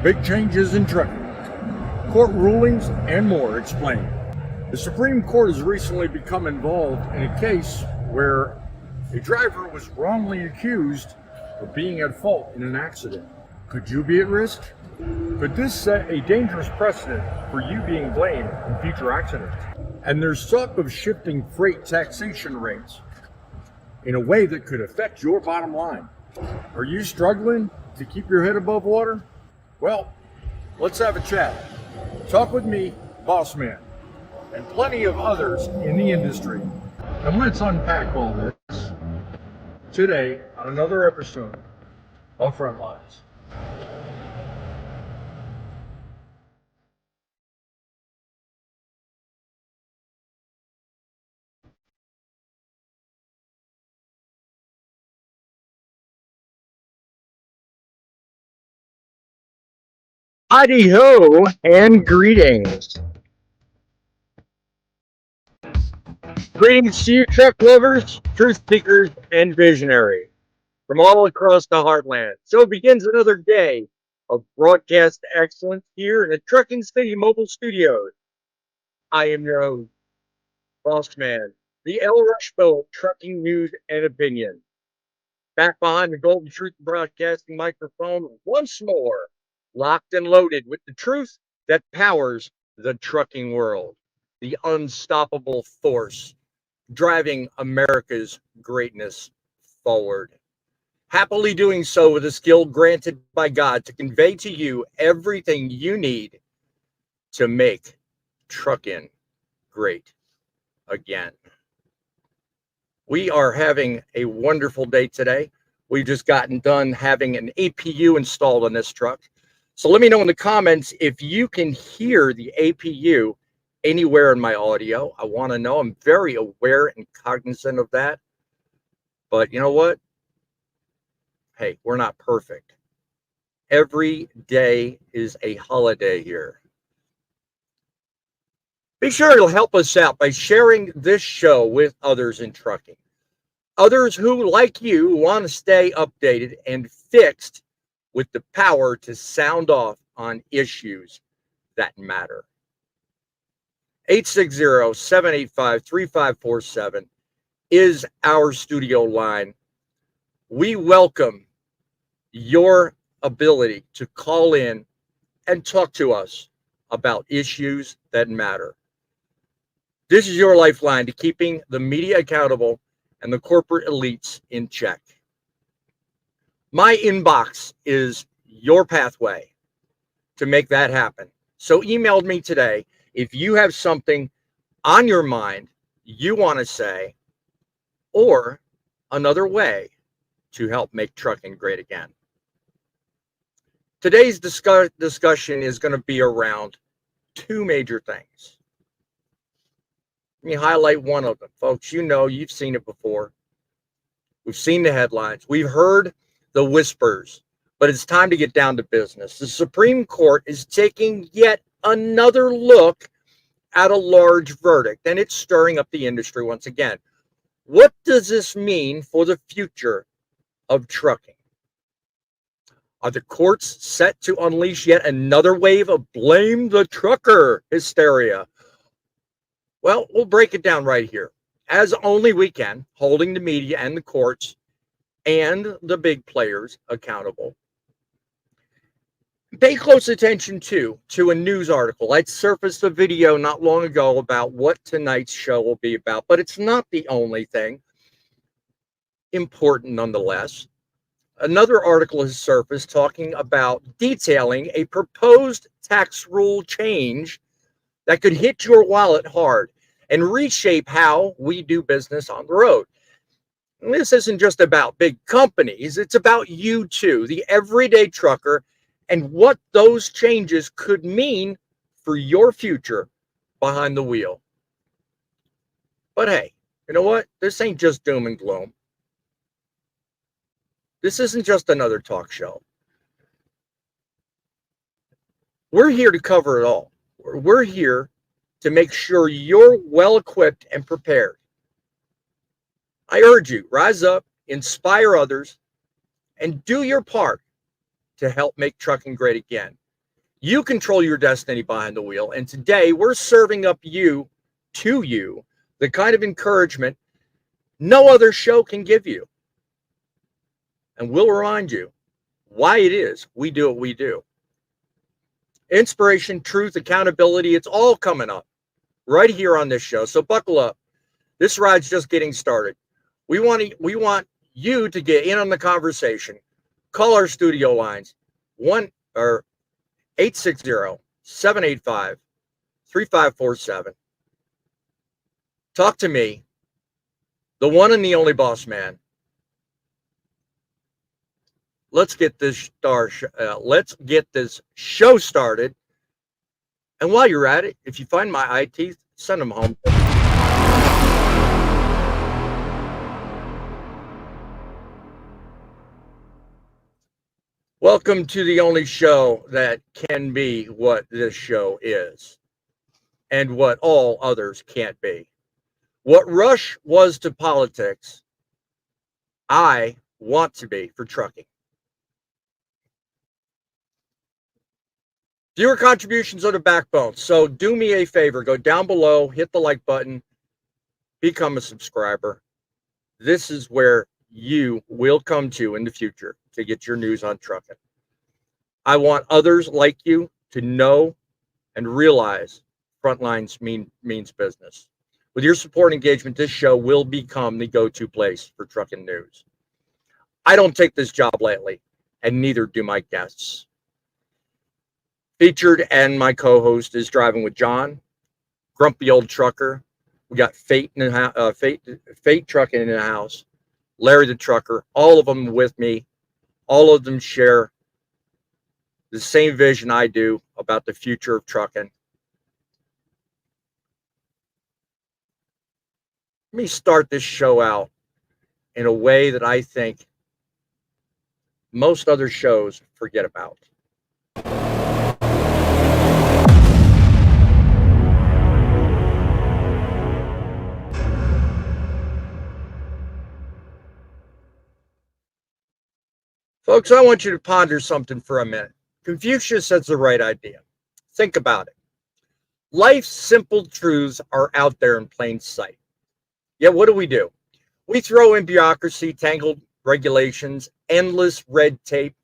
Big changes in trucking, court rulings, and more explained. The Supreme Court has recently become involved in a case where a driver was wrongly accused of being at fault in an accident. Could you be at risk? Could this set a dangerous precedent for you being blamed in future accidents? And there's talk of shifting freight taxation rates in a way that could affect your bottom line. Are you struggling to keep your head above water? Well, let's have a chat. Talk with me, BossMan, and plenty of others in the industry. And let's unpack all this today on another episode of Frontlines. Howdy ho and greetings. Greetings to you, truck lovers, truth seekers, and visionaries from all across the heartland. So begins another day of broadcast excellence here in the Trucking City Mobile Studios. I am your host, BossMan, the El Rushbo of trucking news and opinion. Back behind the Golden Truth Broadcasting microphone once more, locked and loaded with the truth that powers the trucking world, the unstoppable force driving America's greatness forward. Happily doing so with a skill granted by God to convey to you everything you need to make trucking great again. We are having a wonderful day today. We've just gotten done having an APU installed on this truck. So let me know in the comments if you can hear the APU anywhere in my audio. I want to know. I'm very aware and cognizant of that. But you know what? Hey, we're not perfect. Every day is a holiday here. Be sure to help us out by sharing this show with others in trucking. Others who, like you, want to stay updated and fixed with the power to sound off on issues that matter. 860-785-3547 is our studio line. We welcome your ability to call in and talk to us about issues that matter. This is your lifeline to keeping the media accountable and the corporate elites in check. My inbox is your pathway to make that happen. So email me today if you have something on your mind you want to say, or another way to help make trucking great again. Today's discussion is going to be around two major things. Let me highlight one of them. Folks, you know, you've seen it before. We've seen the headlines. We've heard the whispers, but it's time to get down to business. The Supreme Court is taking yet another look at a large verdict, and it's stirring up the industry once again. What does this mean for the future of trucking? Are the courts set to unleash yet another wave of blame the trucker hysteria? Well, we'll break it down right here, as only we can, holding the media and the courts and the big players accountable. Pay close attention, to a news article. I surfaced a video not long ago about what tonight's show will be about, but it's not the only thing. Important nonetheless. Another article has surfaced talking about detailing a proposed tax rule change that could hit your wallet hard and reshape how we do business on the road. And this isn't just about big companies, it's about you too, the everyday trucker, and what those changes could mean for your future behind the wheel. But hey, you know what? This ain't just doom and gloom. This isn't just another talk show. We're here to cover it all. We're here to make sure you're well equipped and prepared. I urge you, rise up, inspire others, and do your part to help make trucking great again. You control your destiny behind the wheel. And today we're serving up to you, the kind of encouragement no other show can give you. And we'll remind you why it is we do what we do. Inspiration, truth, accountability, it's all coming up right here on this show. So buckle up. This ride's just getting started. We want you to get in on the conversation. Call our studio lines 860-785-3547. Talk to me, the one and the only boss man. Let's get this show started. And while you're at it, if you find my eye teeth, send them home. Welcome to the only show that can be what this show is and what all others can't be. What Rush was to politics, I want to be for trucking. Viewer contributions are the backbone. So do me a favor, go down below, hit the like button, become a subscriber. This is where you will come to in the future to get your news on trucking. I want others like you to know and realize Frontlines means business. With your support and engagement, this show will become the go-to place for trucking news. I don't take this job lightly, and neither do my guests. Featured and my co-host is Driving with John, grumpy old trucker. We got Fate Trucking in the house, Larry the trucker, all of them with me. All of them share the same vision I do about the future of trucking. Let me start this show out in a way that I think most other shows forget about. Folks, I want you to ponder something for a minute. Confucius has the right idea. Think about it. Life's simple truths are out there in plain sight. Yet what do? We throw in bureaucracy, tangled regulations, endless red tape.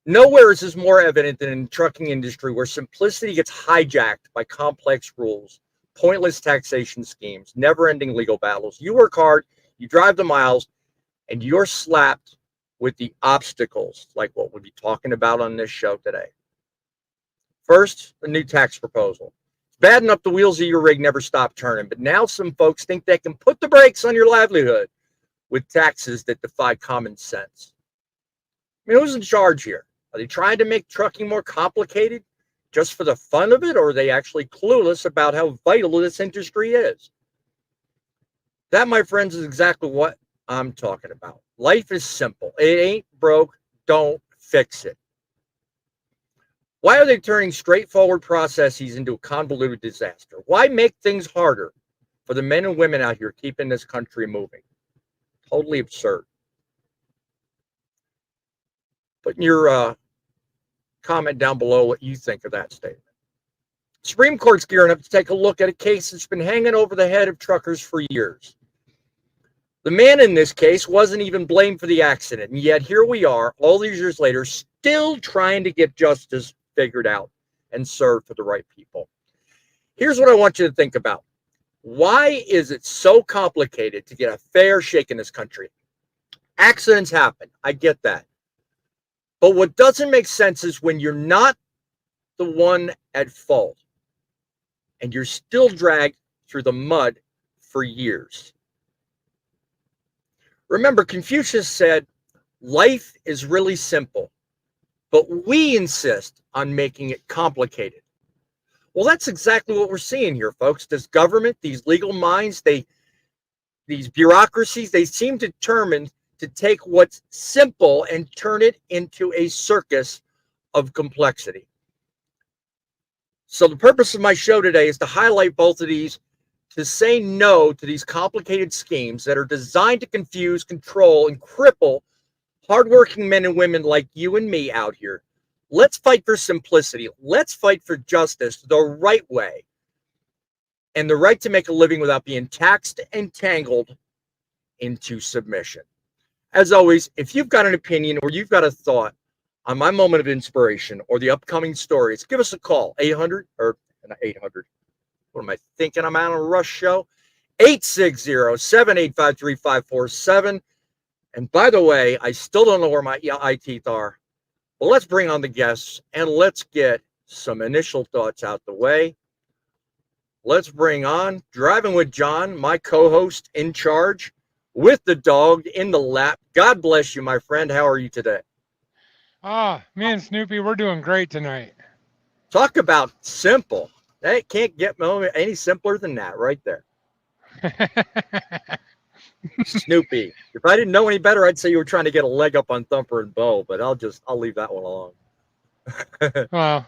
Nowhere is this more evident than in the trucking industry, where simplicity gets hijacked by complex rules, pointless taxation schemes, never-ending legal battles. You work hard, you drive the miles, and you're slapped with the obstacles like what we'll be talking about on this show today. First, the new tax proposal. It's bad enough the wheels of your rig never stop turning, but now some folks think they can put the brakes on your livelihood with taxes that defy common sense. I mean, who's in charge here? Are they trying to make trucking more complicated just for the fun of it, or are they actually clueless about how vital this industry is? That, my friends, is exactly what I'm talking about. Life is simple. It ain't broke. Don't fix it. Why are they turning straightforward processes into a convoluted disaster? Why make things harder for the men and women out here keeping this country moving? Totally absurd. Put in your comment down below what you think of that statement. Supreme Court's gearing up to take a look at a case that's been hanging over the head of truckers for years. The man in this case wasn't even blamed for the accident, and yet here we are, all these years later, still trying to get justice figured out and served for the right people. Here's what I want you to think about. Why is it so complicated to get a fair shake in this country? Accidents happen. I get that. But what doesn't make sense is when you're not the one at fault and you're still dragged through the mud for years. Remember, Confucius said, life is really simple, but we insist on making it complicated. Well, that's exactly what we're seeing here, folks. This government, these legal minds, these bureaucracies, they seem determined to take what's simple and turn it into a circus of complexity. So the purpose of my show today is to highlight both of these, to say no to these complicated schemes that are designed to confuse, control, and cripple hardworking men and women like you and me out here Let's fight for simplicity. Let's fight for justice the right way and the right to make a living without being taxed and tangled into submission. As always, if you've got an opinion or you've got a thought on my moment of inspiration or the upcoming stories, give us a call. 800 or not 800. What am I thinking? I'm out on a rush show. 860-785-3547. And by the way, I still don't know where my eye teeth are. But let's bring on the guests and let's get some initial thoughts out the way. Let's bring on Driving with John, my co-host in charge, with the dog in the lap. God bless you, my friend. How are you today? Me and Snoopy, we're doing great tonight. Talk about simple. That can't get any simpler than that right there. Snoopy. If I didn't know any better, I'd say you were trying to get a leg up on Thumper and Bo, but I'll leave that one alone. Well,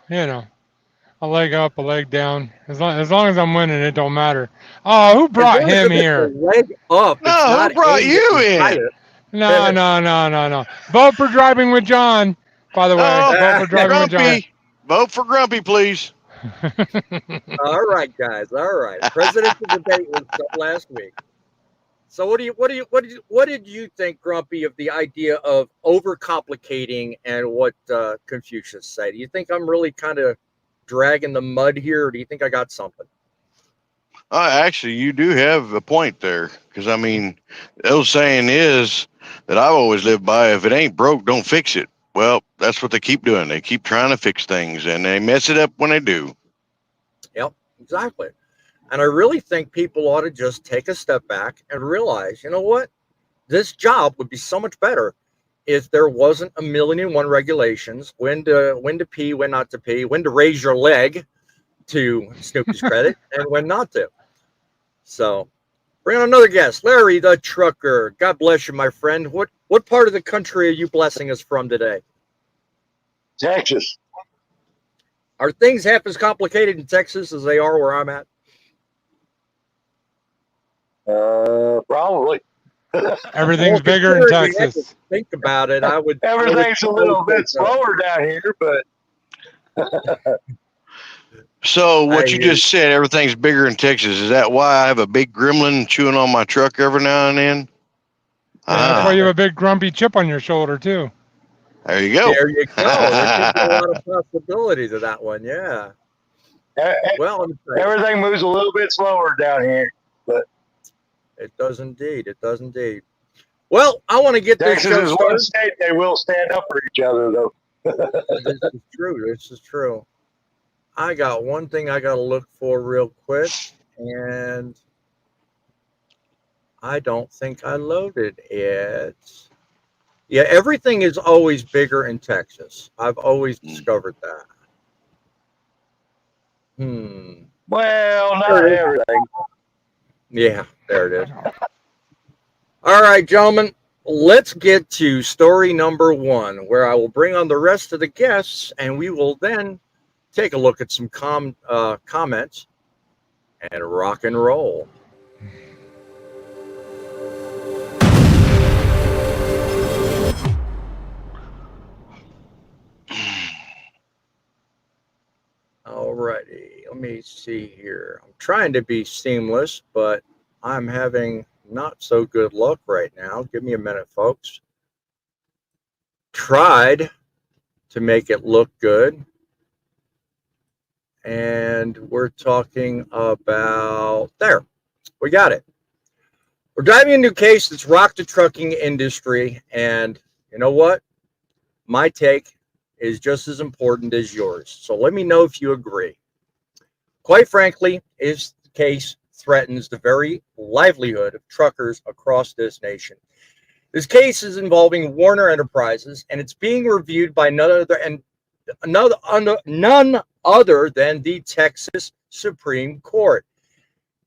a leg up, a leg down. As long as I'm winning, it don't matter. Oh, who brought him here? Leg up. No, who brought you in? No. Vote for Driving with John, by the way. Vote for Driving with John. Vote for Grumpy, please. All right, guys. All right. Presidential debate was last week. So what did you think, Grumpy, of the idea of overcomplicating and what Confucius said? Do you think I'm really kind of dragging the mud here, or do you think I got something? Actually, you do have a point there, because I mean, the old saying is that I've always lived by: if it ain't broke, don't fix it. Well, that's what they keep doing. They keep trying to fix things, and they mess it up when they do. Yep, exactly. And I really think people ought to just take a step back and realize, you know what? This job would be so much better if there wasn't a million and one regulations, when to pee, when not to pee, when to raise your leg, to Snoopy's credit, and when not to. So bring on another guest, Larry the Trucker. God bless you, my friend. What part of the country are you blessing us from today? Texas. Are things half as complicated in Texas as they are where I'm at? Probably. Everything's bigger in Texas. Think about it. Everything's a little bit slower down here, but. So what you just said, everything's bigger in Texas. Is that why I have a big gremlin chewing on my truck every now and then? That's why you have a big grumpy chip on your shoulder too. There you go. There you go. There could be a lot of possibilities of that one. Yeah. Well, everything moves a little bit slower down here, but it does indeed. It does indeed. Well, I want to get Texas this show is started. one state they will stand up for each other, though. This is true. This is true. I got one thing I got to look for real quick, and I don't think I loaded it. Yeah, everything is always bigger in Texas. I've always discovered that. Well, not everything. Yeah, there it is. All right, gentlemen, let's get to story number one, where I will bring on the rest of the guests, and we will then take a look at some comments and rock and roll. Alrighty, let me see here. I'm trying to be seamless, but I'm having not so good luck right now. Give me a minute, folks. Tried to make it look good. And we're talking about, there, we got it. We're diving into a case that's rocked the trucking industry. And you know what? My take is just as important as yours. So let me know if you agree. Quite frankly, this case threatens the very livelihood of truckers across this nation. This case is involving Warner Enterprises, and it's being reviewed by none other than the Texas Supreme Court.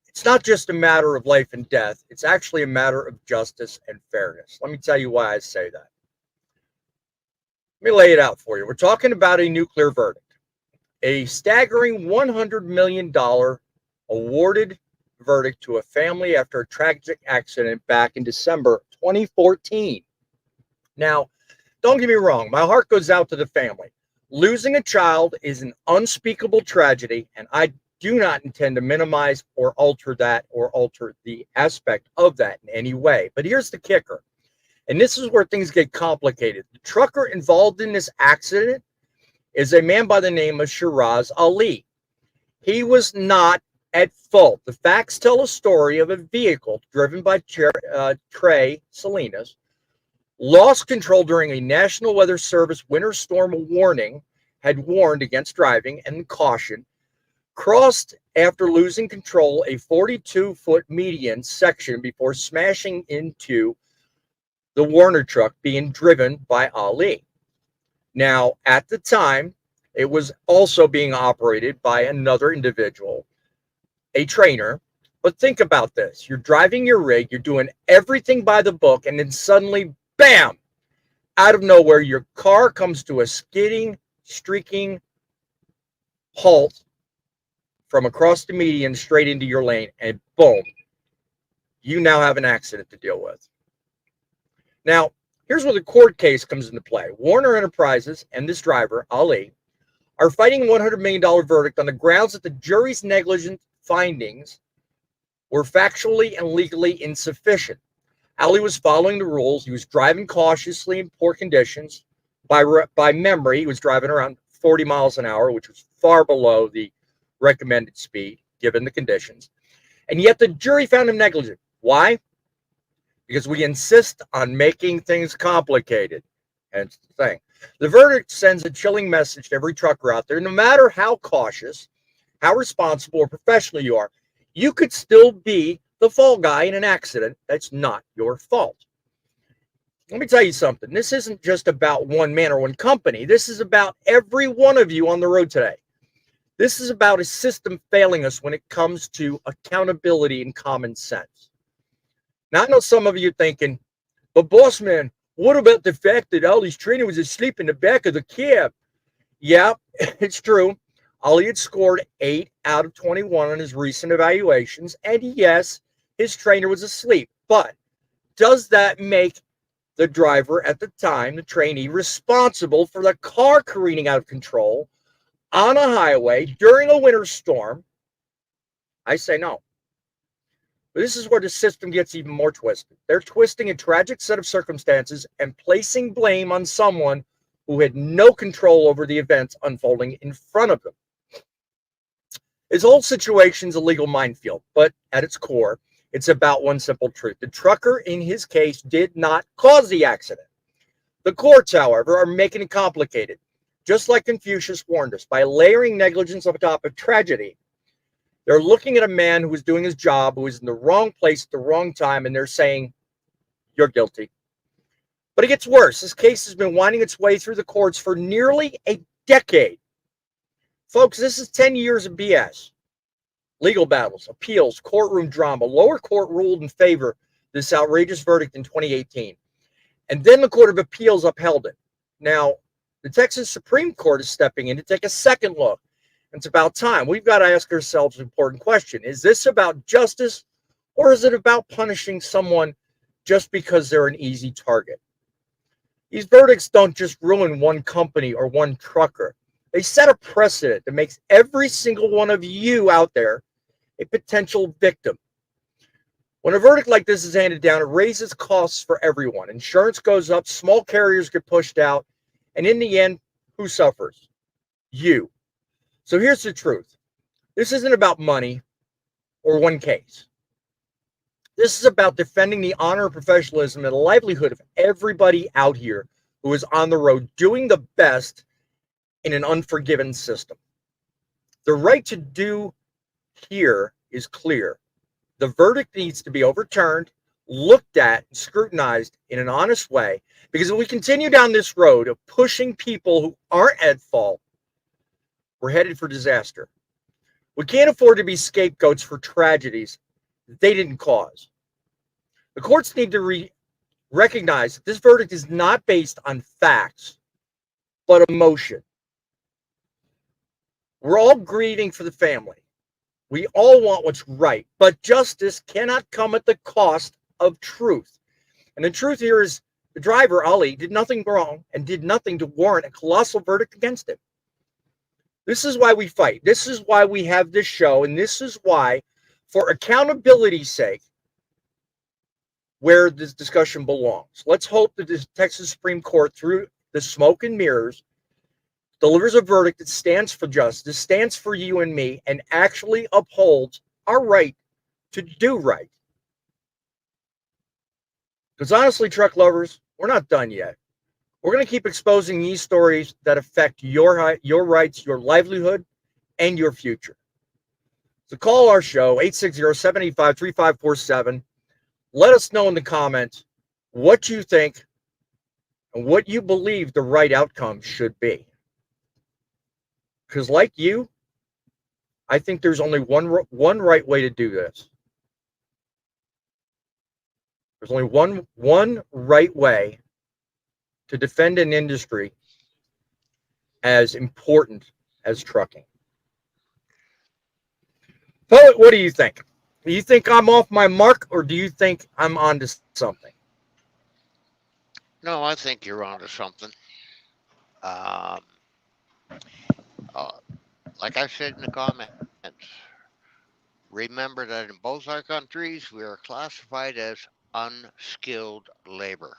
It's not just a matter of life and death. It's actually a matter of justice and fairness. Let me tell you why I say that. Let me lay it out for you. We're talking about a nuclear verdict, a staggering $100 million awarded verdict to a family after a tragic accident back in December 2014. Now, don't get me wrong. My heart goes out to the family. Losing a child is an unspeakable tragedy, and I do not intend to minimize or alter that or alter the aspect of that in any way. But here's the kicker, and this is where things get complicated. The trucker involved in this accident is a man by the name of Shiraz Ali. He was not at fault. The facts tell a story of a vehicle driven by Trey Salinas lost control during a National Weather Service winter storm warning, had warned against driving and caution, crossed after losing control a 42-foot median section before smashing into the Warner truck being driven by Ali. Now, at the time, it was also being operated by another individual, a trainer. But think about this. You're driving your rig, you're doing everything by the book, and then suddenly, bam, out of nowhere, your car comes to a skidding, streaking halt from across the median straight into your lane, and boom, you now have an accident to deal with. Now, here's where the court case comes into play. Warner Enterprises and this driver, Ali, are fighting a $100 million verdict on the grounds that the jury's negligent findings were factually and legally insufficient. Ali was following the rules. He was driving cautiously in poor conditions. By memory, he was driving around 40 miles an hour, which was far below the recommended speed given the conditions. And yet the jury found him negligent. Why? Because we insist on making things complicated. Hence the thing. The verdict sends a chilling message to every trucker out there. No matter how cautious, how responsible or professional you are, you could still be the fall guy in an accident that's not your fault. Let me tell you something. This isn't just about one man or one company. This is about every one of you on the road today. This is about a system failing us when it comes to accountability and common sense. Now, I know some of you thinking, but BossMan, what about the fact that Ollie's trainer was asleep in the back of the cab? Yeah, it's true. Ollie had scored 8 out of 21 on his recent evaluations, and yes, his trainer was asleep. But does that make the driver at the time, the trainee, responsible for the car careening out of control on a highway during a winter storm? I say no. But this is where the system gets even more twisted. They're twisting a tragic set of circumstances and placing blame on someone who had no control over the events unfolding in front of them. This whole situation's a legal minefield, but at its core, it's about one simple truth. The trucker, in his case, did not cause the accident. The courts, however, are making it complicated, just like Confucius warned us, by layering negligence on top of tragedy. They're looking at a man who was doing his job, who was in the wrong place at the wrong time, and they're saying, you're guilty. But it gets worse. This case has been winding its way through the courts for nearly a decade. Folks, this is 10 years of BS. Legal battles, appeals, courtroom drama. Lower court ruled in favor of this outrageous verdict in 2018. And then the Court of Appeals upheld it. Now, the Texas Supreme Court is stepping in to take a second look. It's about time. We've got to ask ourselves an important question. Is this about justice, or is it about punishing someone just because they're an easy target? These verdicts don't just ruin one company or one trucker. They set a precedent that makes every single one of you out there a potential victim. When a verdict like this is handed down, it raises costs for everyone. Insurance goes up, small carriers get pushed out, and in the end, who suffers? You. So here's the truth. This isn't about money or one case. This is about defending the honor, professionalism, and the livelihood of everybody out here who is on the road doing the best in an unforgiving system. The right to do here is clear. The verdict needs to be overturned, looked at, and scrutinized in an honest way, because if we continue down this road of pushing people who aren't at fault, we're headed for disaster. We can't afford to be scapegoats for tragedies they didn't cause. The courts need to recognize that this verdict is not based on facts, but emotion. We're all grieving for the family. We all want what's right, but justice cannot come at the cost of truth. And the truth here is The driver, Ali, did nothing wrong and did nothing to warrant a colossal verdict against him. This is why we fight. This is why we have this show. And this is why, for accountability's sake, where this discussion belongs. Let's hope that the Texas Supreme Court, through the smoke and mirrors, delivers a verdict that stands for justice, stands for you and me, and actually upholds our right to do right. Because honestly, truck lovers, we're not done yet. We're going to keep exposing these stories that affect your rights, your livelihood, and your future. So call our show, 860-785-3547. Let us know in the comments what you think and what you believe the right outcome should be. Because like you, I think there's only one right way to do this. There's only one right way to defend an industry as important as trucking. Poet, what do you think? Do you think I'm off my mark, or do you think I'm onto something? No, I think you're onto something. Um, uh, like I said in the comments, remember that in both our countries, we are classified as unskilled labor.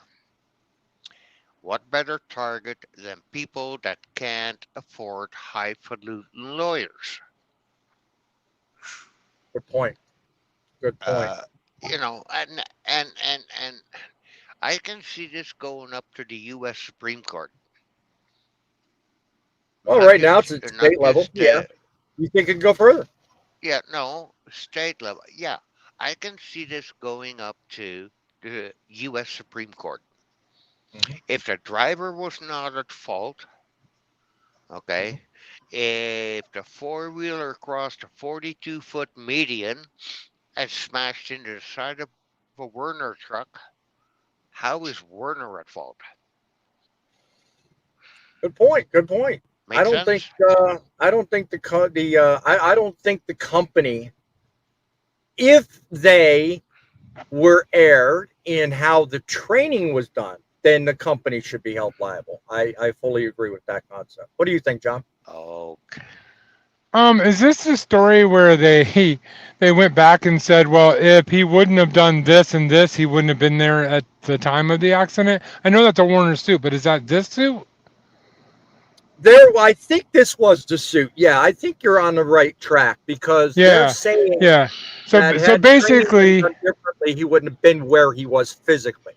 What better target than people that can't afford highfalutin lawyers? Good point. Good point. You know, and I can see this going up to the U.S. Supreme Court. Well, Not right now it's just, at not state level. just, Yeah. You think it could go further? yeah, no, state level. Yeah, I can see this going up to the U.S. Supreme Court. Mhm. If the driver was not at fault, okay, if the four wheeler crossed a 42-foot median and smashed into the side of a Werner truck, how is Werner at fault? Good point. Good point. Make sense? I don't think I don't think the company, if they were erred in how the training was done, then the company should be held liable. I fully agree with that concept. What do you think, John? Okay. Is this the story where they went back and said, well, if he wouldn't have done this and this, he wouldn't have been there at the time of the accident? I know that's a Warner suit, but is that this suit? I think this was the suit. Yeah, I think you're on the right track because they're Yeah, saying yeah. that So had training been basically, done differently, he wouldn't have been where he was physically.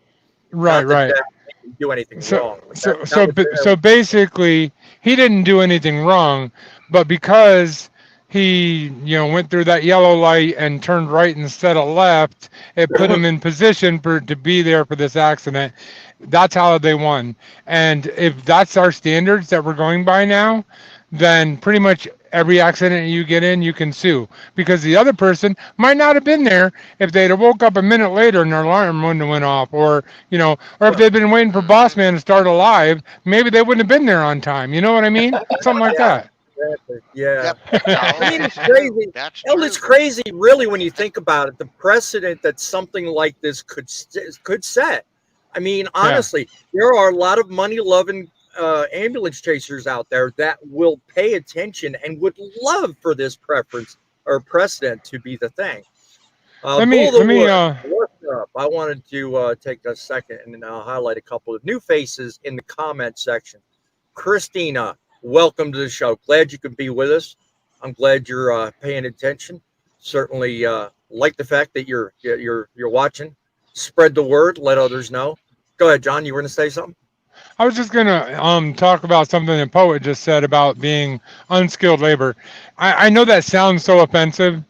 right, Not that right. that didn't do anything So wrong, but so that so was ba- so basically, he didn't do anything wrong, but because he went through that yellow light and turned right instead of left, it put him in position for to be there for this accident. That's how they won. And if that's our standards that we're going by now, then pretty much every accident you get in, you can sue because the other person might not have been there if they'd have woke up a minute later and their alarm wouldn't have went off, or if they'd been waiting for Mm-hmm. BossMan to start alive, maybe they wouldn't have been there on time. You know what I mean? Something like yeah, that. exactly. Yeah. Yep. I No, mean, it's it's true. crazy. That's Hell, it's true. crazy, really, when you think about it. The precedent that something like this could set. I mean, Yeah. honestly, there are a lot of money-loving ambulance chasers out there that will pay attention and would love for this preference or precedent to be the thing. Let Bull me of the let me Wood, what's up? I wanted to take a second and highlight a couple of new faces in the comment section. Christina, welcome to the show. Glad you could be with us. I'm glad you're paying attention. Certainly like the fact that you're watching. Spread the word. Let others know. Go ahead, John. You were going to say something? I was just gonna talk about something the poet just said about being unskilled labor. I know that sounds so offensive,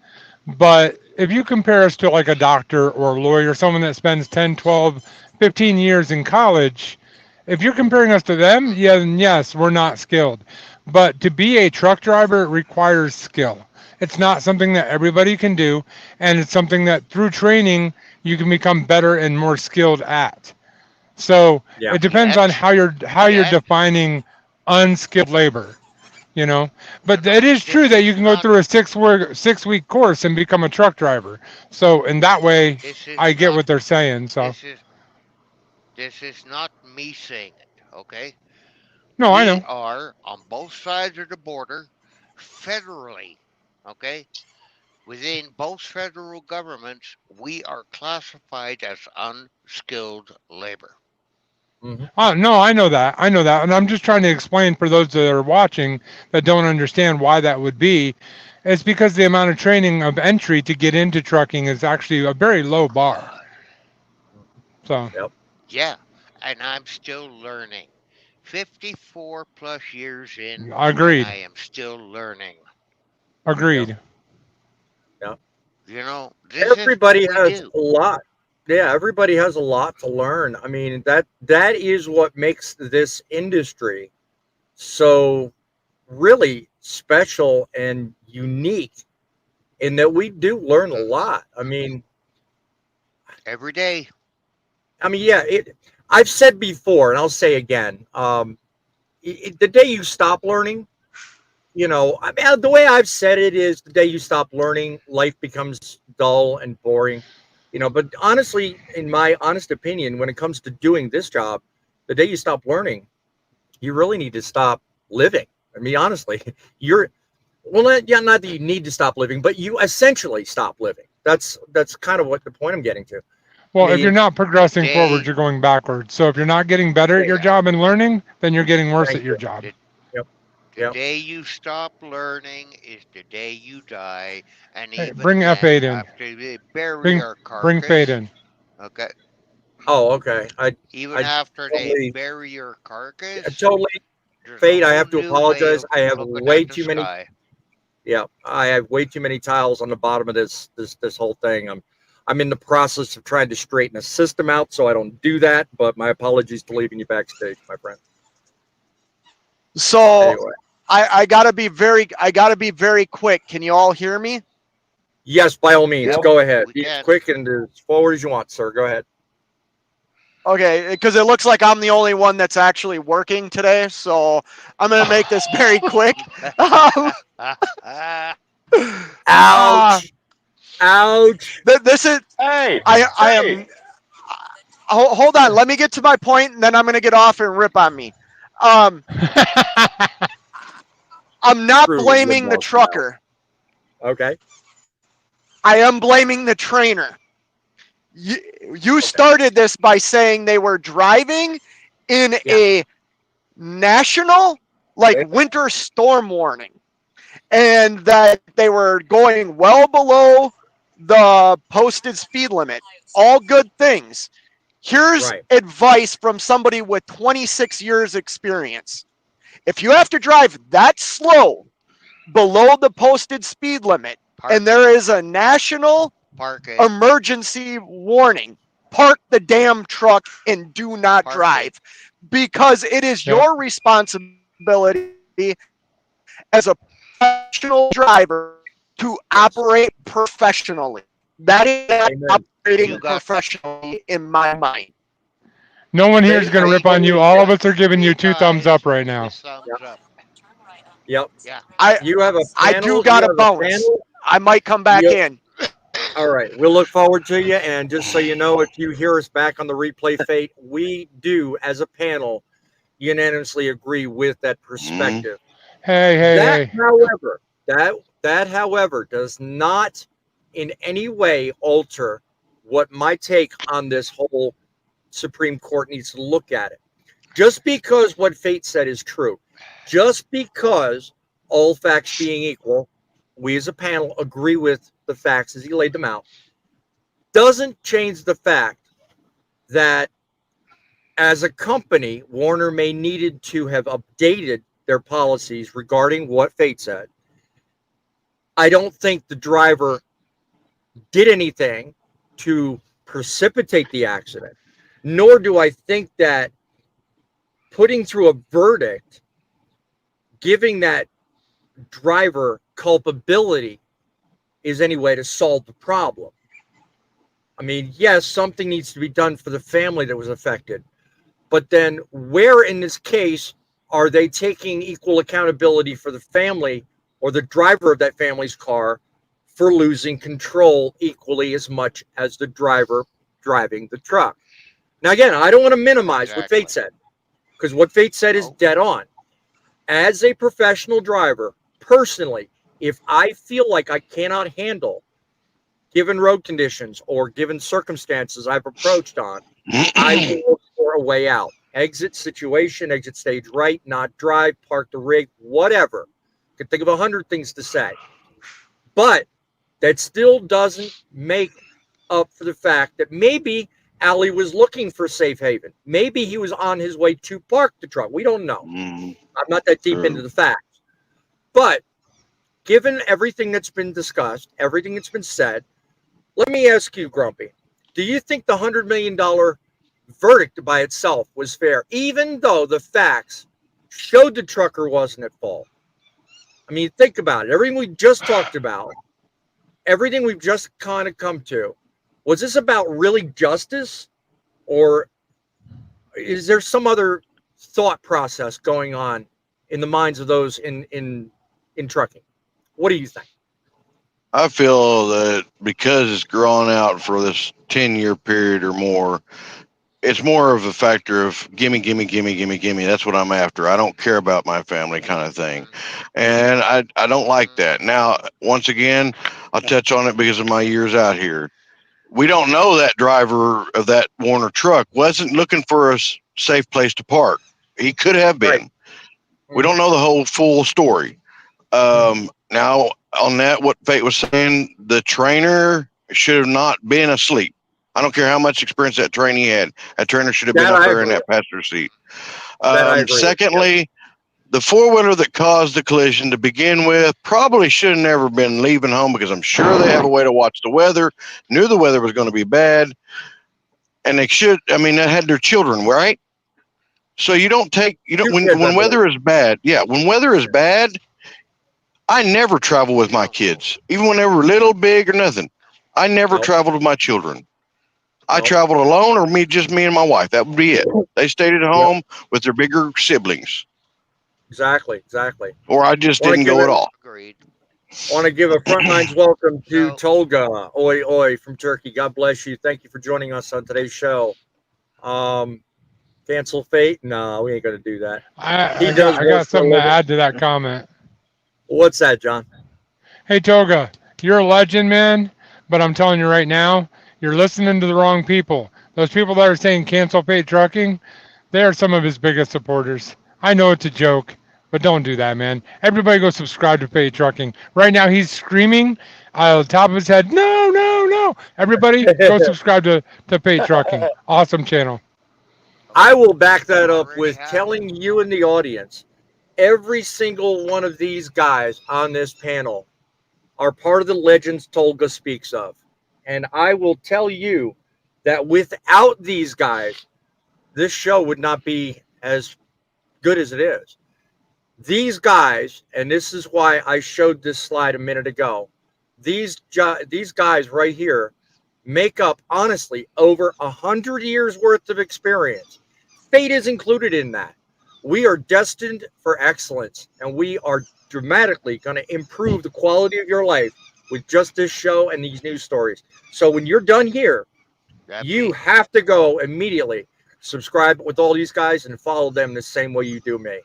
but if you compare us to like a doctor or a lawyer, someone that spends 10, 12, 15 years in college, if you're comparing us to them, yeah, then yes, we're not skilled. But to be a truck driver requires skill. It's not something that everybody can do, and it's something that through training you can become better and more skilled at. So Yeah. it depends on Yet, how you're yet, defining unskilled labor, you know. no, But no. it is true This that you is can go not. through a 6-week course and become a truck driver. So in that way, This is I get not. what they're saying. So This is. this is not me saying it, okay? No, I We know. are on both sides of the border federally, okay? Within both federal governments, we are classified as unskilled labor. Hmm. No, I know that. I know that. And I'm just trying to explain for those that are watching that don't understand why that would be. It's because the amount of training of entry to get into trucking is actually a very low bar. So, Yep. Yeah, and I'm still learning. 54 plus years in, and I agreed. am still learning. Yep. Agreed. Yep. You know, this is what Everybody we has do. a lot. Yeah, everybody has a lot to learn. I mean, that is what makes this industry so really special and unique in that we do learn a Hmm. lot. Every day. Yeah, I've said before, and I'll say again, the day you stop learning, the way I've said it is the day you stop learning, life becomes dull and boring. But honestly, in my honest opinion, when it comes to doing this job, the day you stop learning, you really need to stop living. I mean, honestly, you're well, not that you need to stop living, but you essentially stop living. That's kind of what the point I'm getting to. I Well, if you're mean, not The progressing forward, day, you're going backwards. So if you're not getting better at your yeah, job and learning, then you're getting worse thank at your you. job. the, Yep, the yep. day you stop learning is the day you die. And Hey, even bring then, F8 in. after they bury Bring our bring Fade carcass, in. okay, Oh, okay. even I after they totally, bury your carcass, totally there's a Fate. I whole have to new way apologize. of I have looking way at the too many. sky. Yeah, I have way too many tiles on the bottom of this whole thing. I'm in the process of trying to straighten a system out, so I don't do that. But my apologies to leaving you backstage, my friend. So Anyway, I gotta be very quick. Can you all hear me? yes, by all means, Yep, go ahead. we Be as can. quick and as forward as you want, sir. Go ahead. Okay, because it looks like I'm the only one that's actually working today, so I'm gonna make this very quick. Um, uh, Ouch! Ouch! this is Hey, I hey, am. Hold on, let me get to my point, and then I'm gonna get off and rip on me. Um, I'm not True with blaming the boss now. trucker. Okay. I am blaming the trainer. You, you Okay. started this by saying they were driving in Yeah. a national winter storm warning, and that they were going well below the posted speed limit. All good things. Here's Right. advice from somebody with 26 years experience. If you have to drive that slow below the posted speed limit and Park it. there is a national Park it. emergency warning, park the damn truck and do not Park it. drive, because it is Yep. your responsibility as a professional driver to Yes. operate professionally. That is not Amen. operating You Amen. got professionally in my mind. No one here is Fate, going I to rip on you. totally All get of it. us are giving you three two thumbs guys up right with now. thumbs Yep. up. Yep. Yeah. I You have a I do panel. got You a have a bonus. panel. I might come back You in. All right. We'll look forward to you. And just so you know, if you hear us back on the replay, Fate, we do, as a panel, unanimously agree with that Mhm. perspective. Hey, hey, That, hey. however, however, does not in any way alter what my take on this whole Supreme Court needs to look at it. Just because what Fate said is true, just because all facts being equal, we as a panel agree with the facts as he laid them out, doesn't change the fact that as a company, Warner may needed to have updated their policies regarding what Fate said. I don't think the driver did anything to precipitate the accident, nor do I think that putting through a verdict, giving that driver culpability is any way to solve the problem. I mean, yes, something needs to be done for the family that was affected, but then where in this case are they taking equal accountability for the family or the driver of that family's car for losing control equally as much as the driver driving the truck? Now, again, I don't want to minimize what Exactly. Fate said, because what Fate said is No. dead on. As a professional driver, personally, if I feel like I cannot handle given road conditions or given circumstances I've approached on, I will look for a way out. Exit situation, exit stage right, not drive, park the rig, whatever. Could think of 100 things to say. But that still doesn't make up for the fact that maybe Ali was looking for safe haven. Maybe he was on his way to park the truck. We don't know. I'm not that deep into True. the facts. But given everything that's been discussed, everything that's been said, let me ask you, Grumpy, do you think the $100 million verdict by itself was fair, even though the facts showed the trucker wasn't at fault? I mean, think about it. Everything we just talked about, everything we've just kind of come to, was this about really justice, or is there some other thought process going on in the minds of those in trucking? What do you think? I feel that because it's drawn out for this 10-year period or more, it's more of a factor of gimme, gimme, gimme, gimme, gimme. That's what I'm after. I don't care about my family kind of thing. And I don't like that. Now, once again, I'll touch on it because of my years out here. We don't know that driver of that Warner truck wasn't looking for a safe place to park. He could have Right. been. We don't know the whole full story. Now, on that, what Fate was saying, the trainer should have not been asleep. I don't care how much experience that trainee had. That trainer should have been That up I there in agree that with. passenger seat. That I agree with. Yep. Secondly, the four-wheeler that caused the collision to begin with probably should have never been leaving home, because I'm sure they have a way to watch the weather, knew the weather was going to be bad, and they should, I mean, they had their children, right? So you don't take, you don't, Two kids, I when believe. weather is bad, yeah, when weather is bad, I never travel with my kids, even when they were little, big, or nothing. I never Nope. traveled with my children. I Nope. traveled alone, or just me and my wife. That would be it. They stayed at Yep. home with their bigger siblings, Exactly. or I just Want to didn't give go at it. all. Agreed. Want to give a Frontlines welcome to So, Tolga, oi oi from Turkey. God bless you. Thank you for joining us on today's show. Um, cancel fate? No, we ain't gonna do that. He I does got I work got for a something to living. add to that comment. What's that, John? Hey Toga, you're a legend, man. But I'm telling you right now, you're listening to the wrong people. Those people that are saying cancel Fate Trucking, they are some of his biggest supporters. I know it's a joke, but don't do that, man. Everybody go subscribe to Fate Trucking. Right now he's screaming on the top of his head, no, no, no. Everybody go subscribe to Fate Trucking. Awesome channel. I will back that up already with have. telling you and the audience every single one of these guys on this panel are part of the legends Tolga speaks of. And I will tell you that without these guys, this show would not be as good as it is. These guys, and this is why I showed this slide a minute ago, these guys right here make up, honestly, over 100 years worth of experience. Fate is included in that. We are destined for excellence, and we are dramatically going to improve the quality of your life with just this show and these news stories. So when you're done here, That you be have to go immediately subscribe with all these guys and follow them the same way you do me.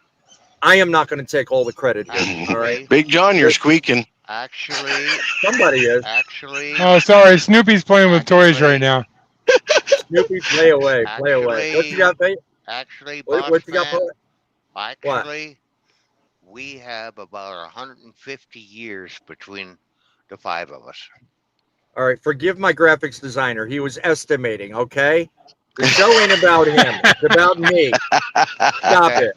I am not going to take all the credit here. All right. actually, Big John, you're squeaking. actually, Somebody is. actually, Oh, sorry, Snoopy's playing with toys right actually, now. Snoopy, play away. Play away. What you actually, got, Pete? actually, What boss you got, man, poet? What? actually, we have about 150 years between the five of us. All right. Forgive my graphics designer. He was estimating, okay? The show ain't about him. It's about me. Stop Okay. it.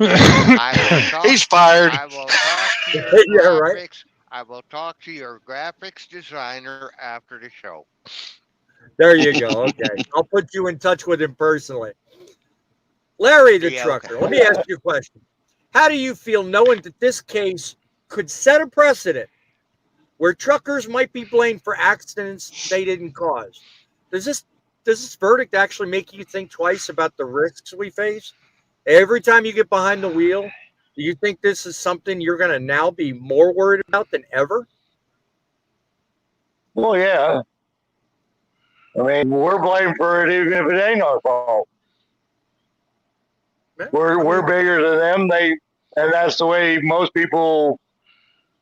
I will talk. He's fired. I will talk to your Yeah, right. graphics. I will talk to your graphics designer after the show. There you go. Okay. I'll put you in touch with him personally. Larry the Yeah. Okay. trucker, let me ask you a question. How do you feel knowing that this case could set a precedent where truckers might be blamed for accidents they didn't cause? Does this verdict actually make you think twice about the risks we face? Every time you get behind the wheel, do you think this is something you're going to now be more worried about than ever? Well, yeah. I mean, we're blamed for it even if it ain't our fault. We're bigger than them. And that's the way most people's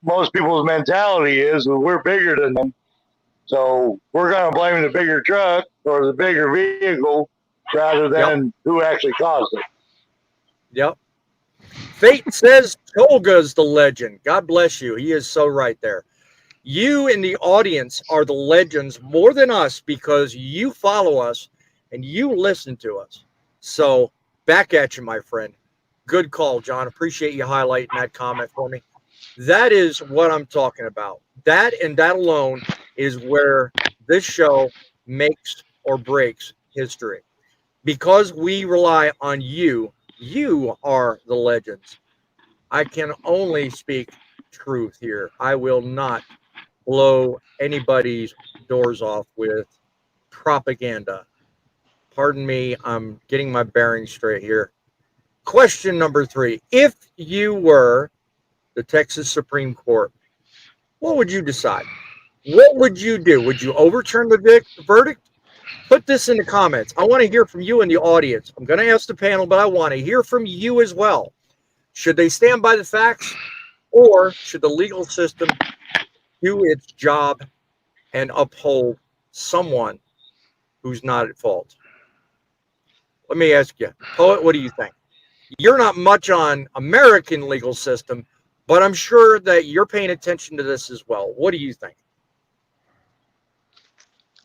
mentality is. We're bigger than them, so we're going to blame the bigger truck or the bigger vehicle rather than who actually caused it. Yep. Fate says Tolga's the legend. God bless you. He is so right there. You in the audience are the legends more than us because you follow us and you listen to us. So back at you, my friend. Good call, John. Appreciate you highlighting that comment for me. That is what I'm talking about. That and that alone is where this show makes or breaks history. Because we rely on you, you are the legends. I can only speak truth here. I will not blow anybody's doors off with propaganda. Pardon me, I'm getting my bearings straight here. Question number 3. If you were the Texas Supreme Court, what would you decide? What would you do? Would you overturn the verdict? Put this in the comments. I want to hear from you in the audience. I'm going to ask the panel, but I want to hear from you as well. Should they stand by the facts, or should the legal system do its job and uphold someone who's not at fault? Let me ask you, Poet, what do you think? You're not much on American legal system, but I'm sure that you're paying attention to this as well. What do you think?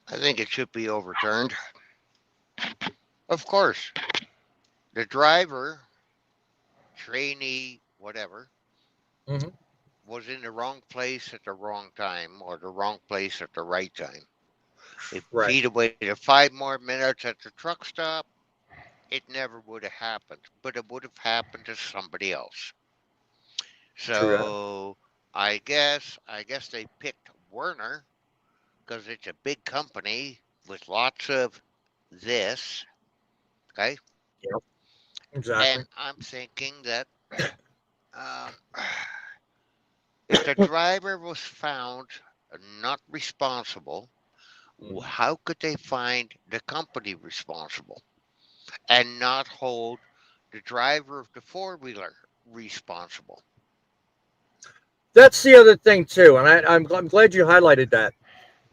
I think it should be overturned. Of course, the driver, trainee, whatever, was in the wrong place at the wrong time or the wrong place at the right time. If he'd have waited 5 more minutes at the truck stop, it never would have happened, but it would have happened to somebody else. So I guess they picked Werner because it's a big company with lots of this. Okay. Yep. Exactly. And I'm thinking that if the driver was found not responsible, how could they find the company responsible and not hold the driver of the 4-wheeler responsible? That's the other thing too, and I'm glad you highlighted that.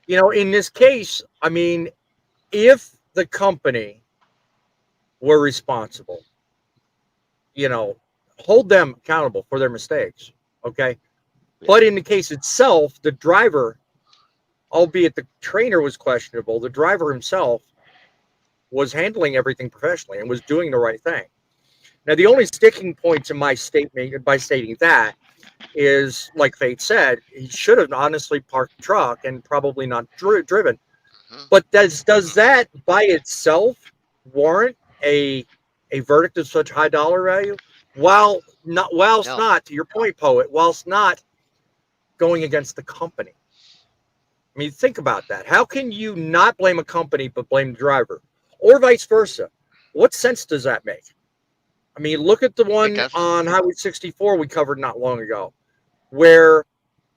You know, in this case, I mean, if the company were responsible, you know, hold them accountable for their mistakes, okay? But in the case itself, the driver, albeit the trainer was questionable, the driver himself was handling everything professionally and was doing the right thing. Now, the only sticking point to my statement by stating that is, like Fate said, he should have honestly parked the truck and probably not driven. But does that by itself warrant a verdict of such high dollar value? Whilst not, to your point, Poet, whilst not going against the company. I mean, think about that. How can you not blame a company but blame the driver? Or vice versa? What sense does that make? I mean, look at the one on Highway 64 we covered not long ago, where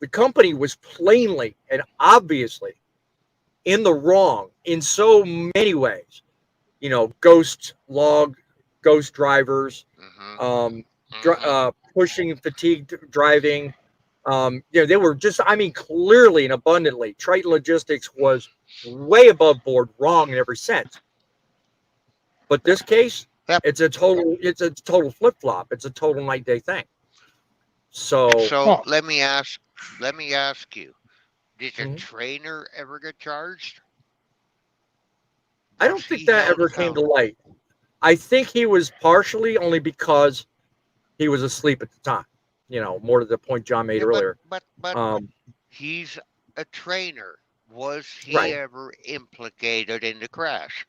the company was plainly and obviously in the wrong in so many ways. You know, ghost drivers, pushing fatigued driving. You know, they were just, I mean, clearly and abundantly, Triton Logistics was way above board, wrong in every sense. But this case, it's a total flip flop. It's a total night day thing. So let me ask you: did the trainer ever get charged? I don't think that ever came to light. I think he was partially only because he was asleep at the time. You know, more to the point John made earlier. But he's a trainer. Was he ever implicated in the crash?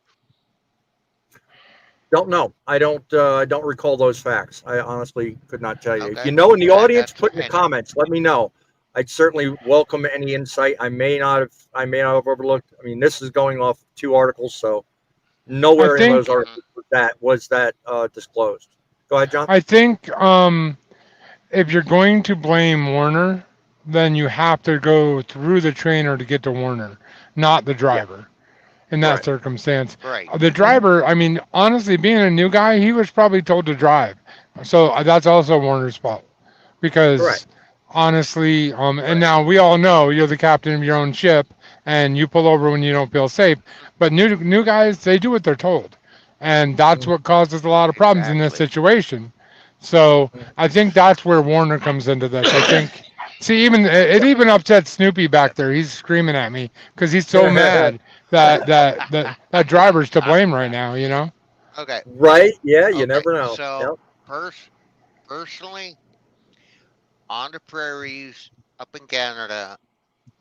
Don't know. I don't recall those facts. I honestly could not tell you. If you know in the audience, put in the comments. Let me know. I'd certainly welcome any insight. I may not have overlooked. I mean, this is going off 2 articles, so nowhere in those articles was that disclosed. Go ahead, John. I think if you're going to blame Warner, then you have to go through the trainer to get to Warner, not the driver. in that Right. circumstance. Right. The driver, I mean, honestly, being a new guy, he was probably told to drive. So that's also Warner's fault Correct. because honestly, and Right. now we all know you're the captain of your own ship and you pull over when you don't feel safe. But new guys, they do what they're told, and that's Mm, what causes a lot of problems in this Exactly. situation. So mm. I think that's where Warner comes into this. I think. See, even it even upset Snoopy back there. He's screaming at me because he's so mad that driver's to blame right now. You know. Okay. Right. Yeah. You Okay. never know. So Yep. personally, on the prairies up in Canada,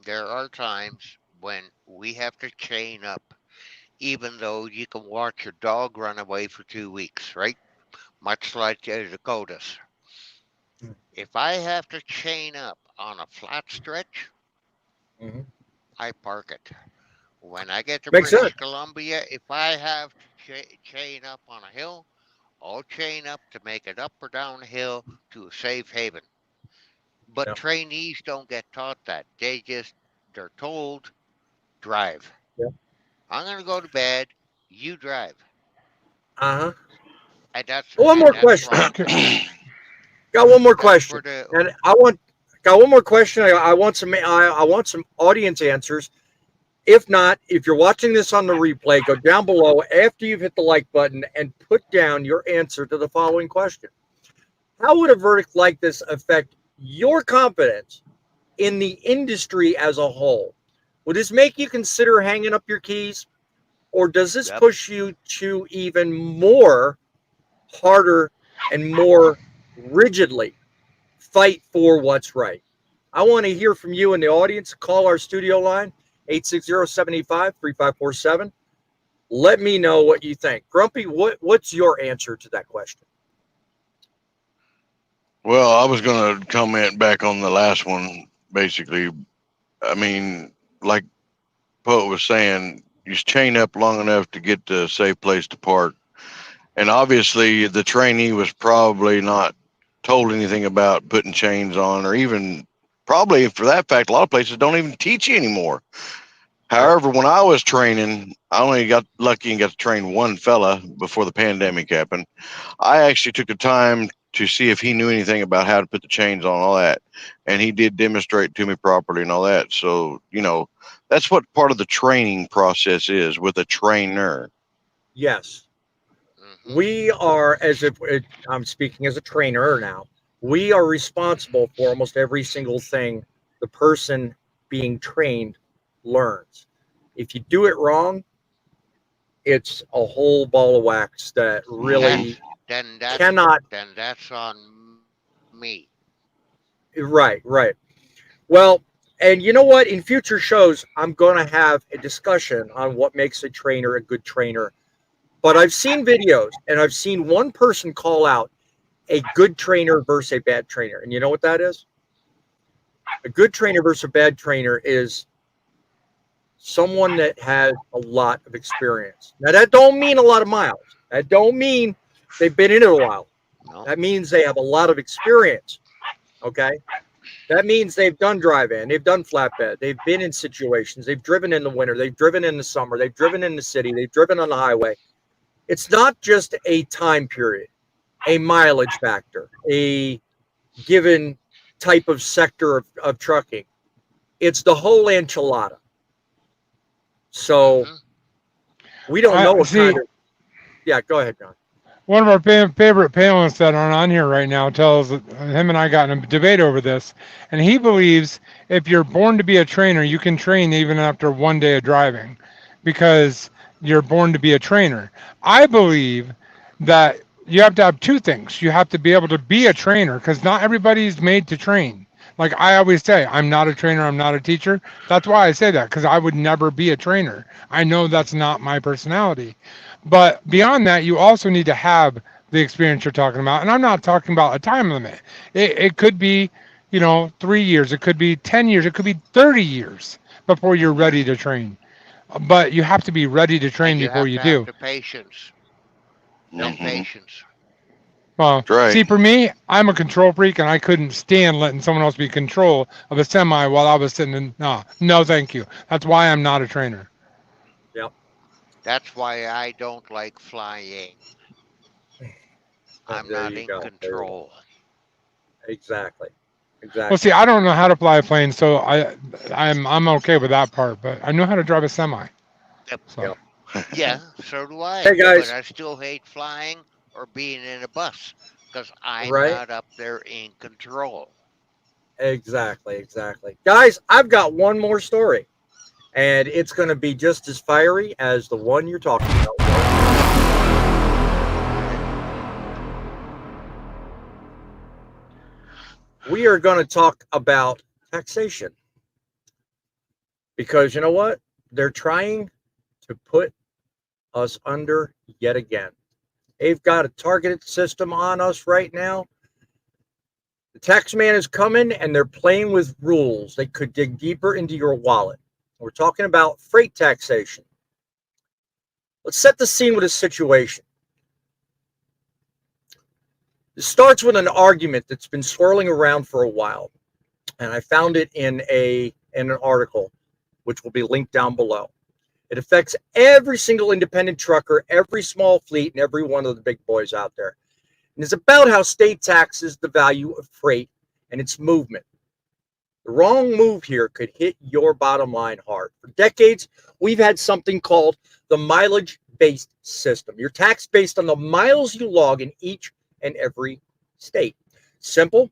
there are times when we have to chain up, even though you can watch your dog run away for 2 weeks, right? Much like the Dakotas. Mm, If I have to chain up on a flat stretch, mhm. I park it. When I get to Makes sense. British Columbia, if I have to chain up on a hill, I'll chain up to make it up or down the hill to a safe haven. But Yeah. trainees don't get taught that. They're told, drive. Yeah. I'm gonna go to bed, you drive. Uh huh. And that's One and more that's question. wrong. Got one more That's where question, and I want got one more question. I want some. I want some audience answers. If not, if you're watching this on the replay, go down below after you've hit the like button and put down your answer to the following question. How would a verdict like this affect your confidence in the industry as a whole? Would this make you consider hanging up your keys, or does this Yep. push you to even more harder and more rigidly fight for what's right? I want to hear from you in the audience. Call our studio line, 860-75-3547. Let me know what you think. Grumpy, what's your answer to that question? Well, I was going to comment back on the last one. Basically, I mean, like Poet was saying, you chain up long enough to get to a safe place to park. And obviously, the trainee was probably not told anything about putting chains on, or even probably for that fact, a lot of places don't even teach you anymore. Right. However, when I was training, I only got lucky and got to train one fella before the pandemic happened. I actually took the time to see if he knew anything about how to put the chains on, all that, and he did demonstrate to me properly and all that. So that's what part of the training process is with a trainer. Yes. Hmm. We are, as if I'm speaking as a trainer now, we are responsible for almost every single thing the person being trained learns. If you do it wrong, it's a whole ball of wax that Hmm. really Then that's cannot. then that's on me. Right, right. Well, and you know what? In future shows, I'm going to have a discussion on what makes a trainer a good trainer. But I've seen videos and I've seen one person call out a good trainer versus a bad trainer. And you know what that is? A good trainer versus a bad trainer is someone that has a lot of experience. Now that don't mean a lot of miles. That don't mean they've been in it a while. No. That means they have a lot of experience. Okay. That means they've done drive in, they've done flatbed, they've been in situations, they've driven in the winter, they've driven in the summer, they've driven in the city, they've driven on the highway. It's not just a time period, a mileage factor, a given type of sector of trucking. It's the whole enchilada. So Hmm. we don't know I what kind see. of. Yeah, go ahead, John. One of our favorite panelists that aren't on here right now tells him and I got in a debate over this, and he believes if you're born to be a trainer, you can train even after one day of driving, because you're born to be a trainer. I believe that you have to have two things. You have to be able to be a trainer, because not everybody's made to train. Like I always say, I'm not a trainer, I'm not a teacher. That's why I say that, because I would never be a trainer. I know that's not my personality. But beyond that, you also need to have the experience you're talking about. And I'm not talking about a time limit. It could be, 3 years, it could be 10 years, it could be 30 years before you're ready to train. But you have to be ready to And train you before have you to have do. the patience. Yep. The Hmm. patience. Well, That's right. see, for me, I'm a control freak, and I couldn't stand letting someone else be in control of a semi while I was sitting in. No, no, thank you. That's why I'm not a trainer. Yep. That's why I don't like flying. I'm There not you in go. There you go. control. Exactly. Well, Exactly. see, I don't know how to fly a plane, so I'm okay with that part. But I know how to drive a semi. Yep. So Yep. Yeah, so do I. Hey But guys. I still hate flying or being in a bus because I'm Right. not up there in control. Exactly. Exactly. Guys, I've got one more story, and it's going to be just as fiery as the one you're talking about. We are going to talk about taxation because you know what? They're trying to put us under yet again. They've got a targeted system on us right now. The tax man is coming and they're playing with rules. They could dig deeper into your wallet. We're talking about freight taxation. Let's set the scene with a situation. It starts with an argument that's been swirling around for a while, and I found it in an article, which will be linked down below. It affects every single independent trucker, every small fleet, and every one of the big boys out there. And it's about how state taxes the value of freight and its movement. The wrong move here could hit your bottom line hard. For decades, we've had something called the mileage based system. You're taxed based on the miles you log in each and every state. Simple.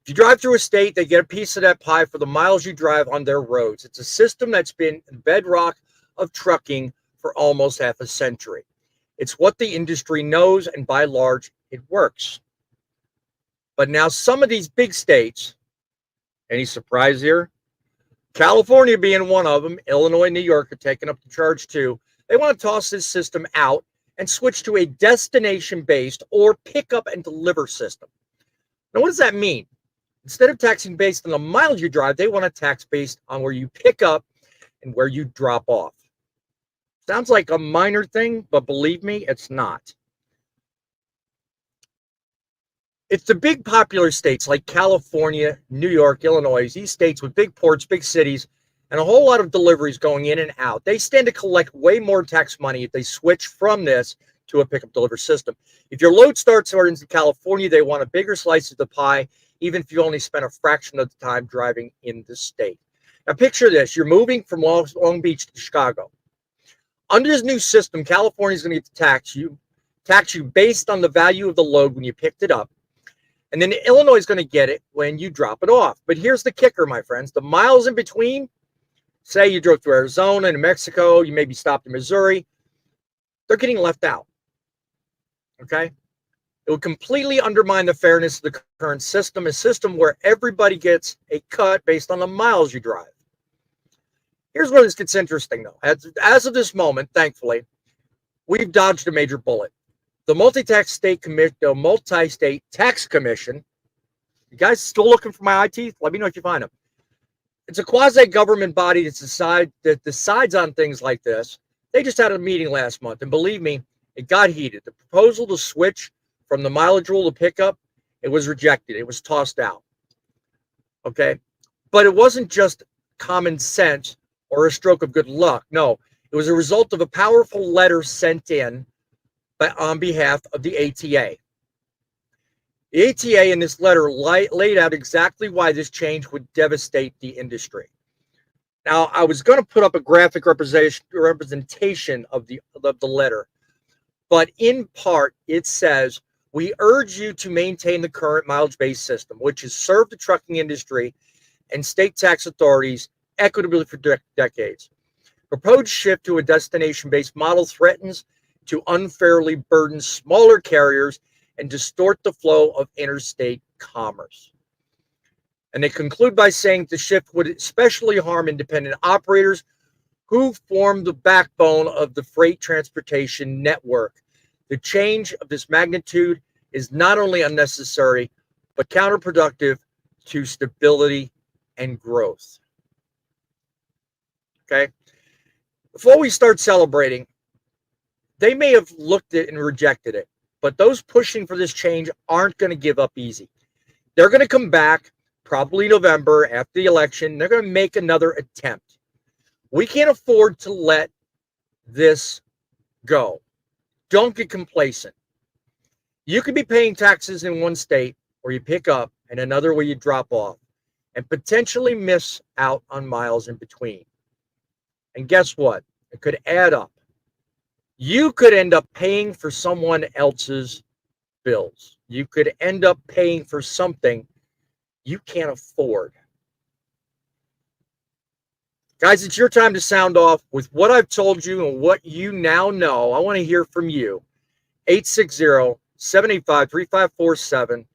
If you drive through a state, they get a piece of that pie for the miles you drive on their roads. It's a system that's been the bedrock of trucking for almost half a century. It's what the industry knows, and by and large, it works. But now some of these big states, any surprise here? California being one of them, Illinois and New York are taking up the charge too. They want to toss this system out and switch to a destination based or pick up and deliver system. Now, what does that mean? Instead of taxing based on the miles you drive, they want to tax based on where you pick up and where you drop off. Sounds like a minor thing, but believe me, it's not. It's the big popular states like California, New York, Illinois, these states with big ports, big cities, and a whole lot of deliveries going in and out. They stand to collect way more tax money if they switch from this to a pickup deliver system. If your load starts in California, they want a bigger slice of the pie, even if you only spent a fraction of the time driving in the state. Now, picture this. You're moving from Long Beach to Chicago. Under this new system, California is going to get to tax you based on the value of the load when you picked it up. And then Illinois is going to get it when you drop it off. But here's the kicker, my friends. The miles in between, say you drove through Arizona and Mexico, you maybe stopped in Missouri, they're getting left out. Okay? It would completely undermine the fairness of the current system, a system where everybody gets a cut based on the miles you drive. Here's where this gets interesting, though. As of this moment, thankfully, we've dodged a major bullet. The multi-state tax commission. You guys still looking for my eye teeth? Let me know if you find them. It's a quasi-government body that decides on things like this. They just had a meeting last month, and believe me, it got heated. The proposal to switch from the mileage rule to pickup, it was rejected. It was tossed out. Okay, but it wasn't just common sense or a stroke of good luck. No, it was a result of a powerful letter sent in on behalf of the ATA. The ATA in this letter laid out exactly why this change would devastate the industry. Now, I was going to put up a graphic representation of the letter, but in part, it says, we urge you to maintain the current mileage-based system, which has served the trucking industry and state tax authorities equitably for decades. Proposed shift to a destination-based model threatens to unfairly burden smaller carriers and distort the flow of interstate commerce. And they conclude by saying the shift would especially harm independent operators who form the backbone of the freight transportation network. The change of this magnitude is not only unnecessary, but counterproductive to stability and growth. Okay? Before we start celebrating, they may have looked at it and rejected it, but those pushing for this change aren't going to give up easy. They're going to come back probably November after the election. They're going to make another attempt. We can't afford to let this go. Don't get complacent. You could be paying taxes in one state where you pick up and another where you drop off and potentially miss out on miles in between. And guess what? It could add up. You could end up paying for someone else's bills. You could end up paying for something you can't afford. Guys, it's your time to sound off with what I've told you and what you now know. I want to hear from you. 860-785-3547.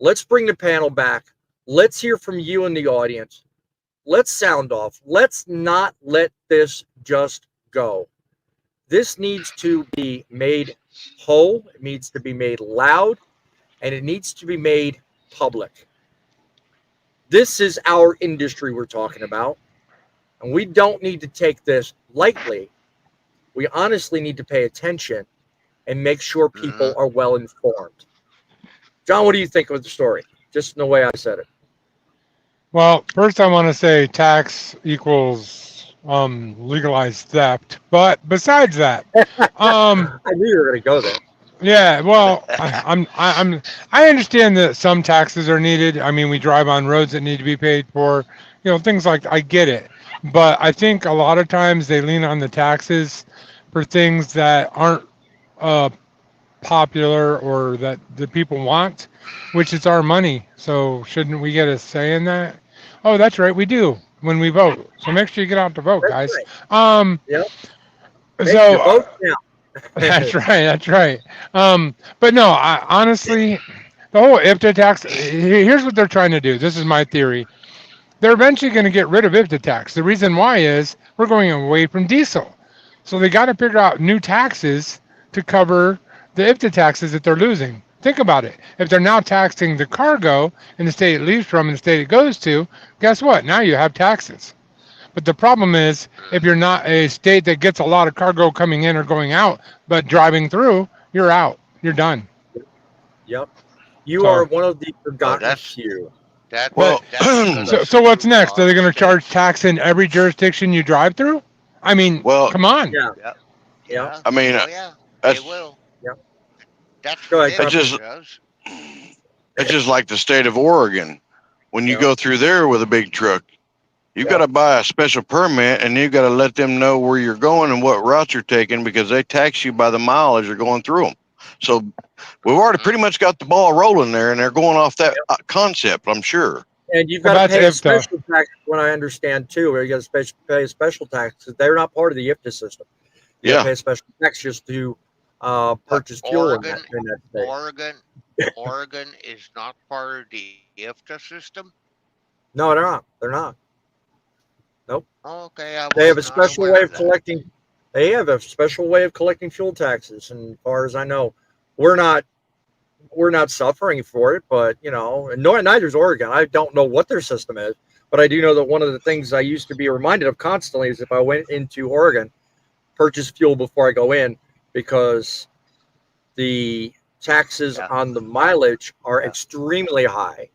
Let's bring the panel back. Let's hear from you in the audience. Let's sound off. Let's not let this just go. This needs to be made whole. It needs to be made loud, and it needs to be made public. This is our industry we're talking about, and we don't need to take this lightly. We honestly need to pay attention and make sure people are well informed. John, what do you think of the story? Just in the way I said it. Well, first I want to say tax equals legalized theft. But besides that, I knew you were going to go there. yeah, well, I understand that some taxes are needed. I mean, we drive on roads that need to be paid for, things like I get it. But I think a lot of times they lean on the taxes for things that aren't popular or that the people want, which is our money. So shouldn't we get a say in that? Oh, that's right, we do when we vote. So make sure you get out to vote, guys. Yep. So vote now. that's right. That's right. But no, honestly, the whole IFTA tax. Here's what they're trying to do. This is my theory. They're eventually going to get rid of IFTA tax. The reason why is we're going away from diesel, so they got to figure out new taxes to cover the IFTA taxes that they're losing. Think about it. If they're now taxing the cargo in the state it leaves from and the state it goes to, guess what? Now you have taxes. But the problem is, if you're not a state that gets a lot of cargo coming in or going out, but driving through, you're out. You're done. Yep. You are one of the forgotten few. So what's next? Are they going to charge tax in every jurisdiction you drive through? I mean, come on. Yeah. I mean, they will. Yep. That's Go ahead, what it's just like the state of Oregon. When you go through there with a big truck, you got to buy a special permit, and you got to let them know where you're going and what route you're taking, because they tax you by the mileage you're going through them. So we've already pretty much got the ball rolling there, and they're going off that concept, I'm sure. And you've got to pay a special tax, when I understand too, where you got to pay a special tax because they're not part of the IFTA system. You got to pay a special tax just to purchase fuel in that state. Oregon is not part of the IFTA system. No, they're not. They're not. Nope. Okay. They have a special way of collecting. They have a special way of collecting fuel taxes, and as far as I know, we're not suffering for it. But and neither is Oregon. I don't know what their system is, but I do know that one of the things I used to be reminded of constantly is if I went into Oregon, purchase fuel before I go in, because the taxes on the mileage are extremely high,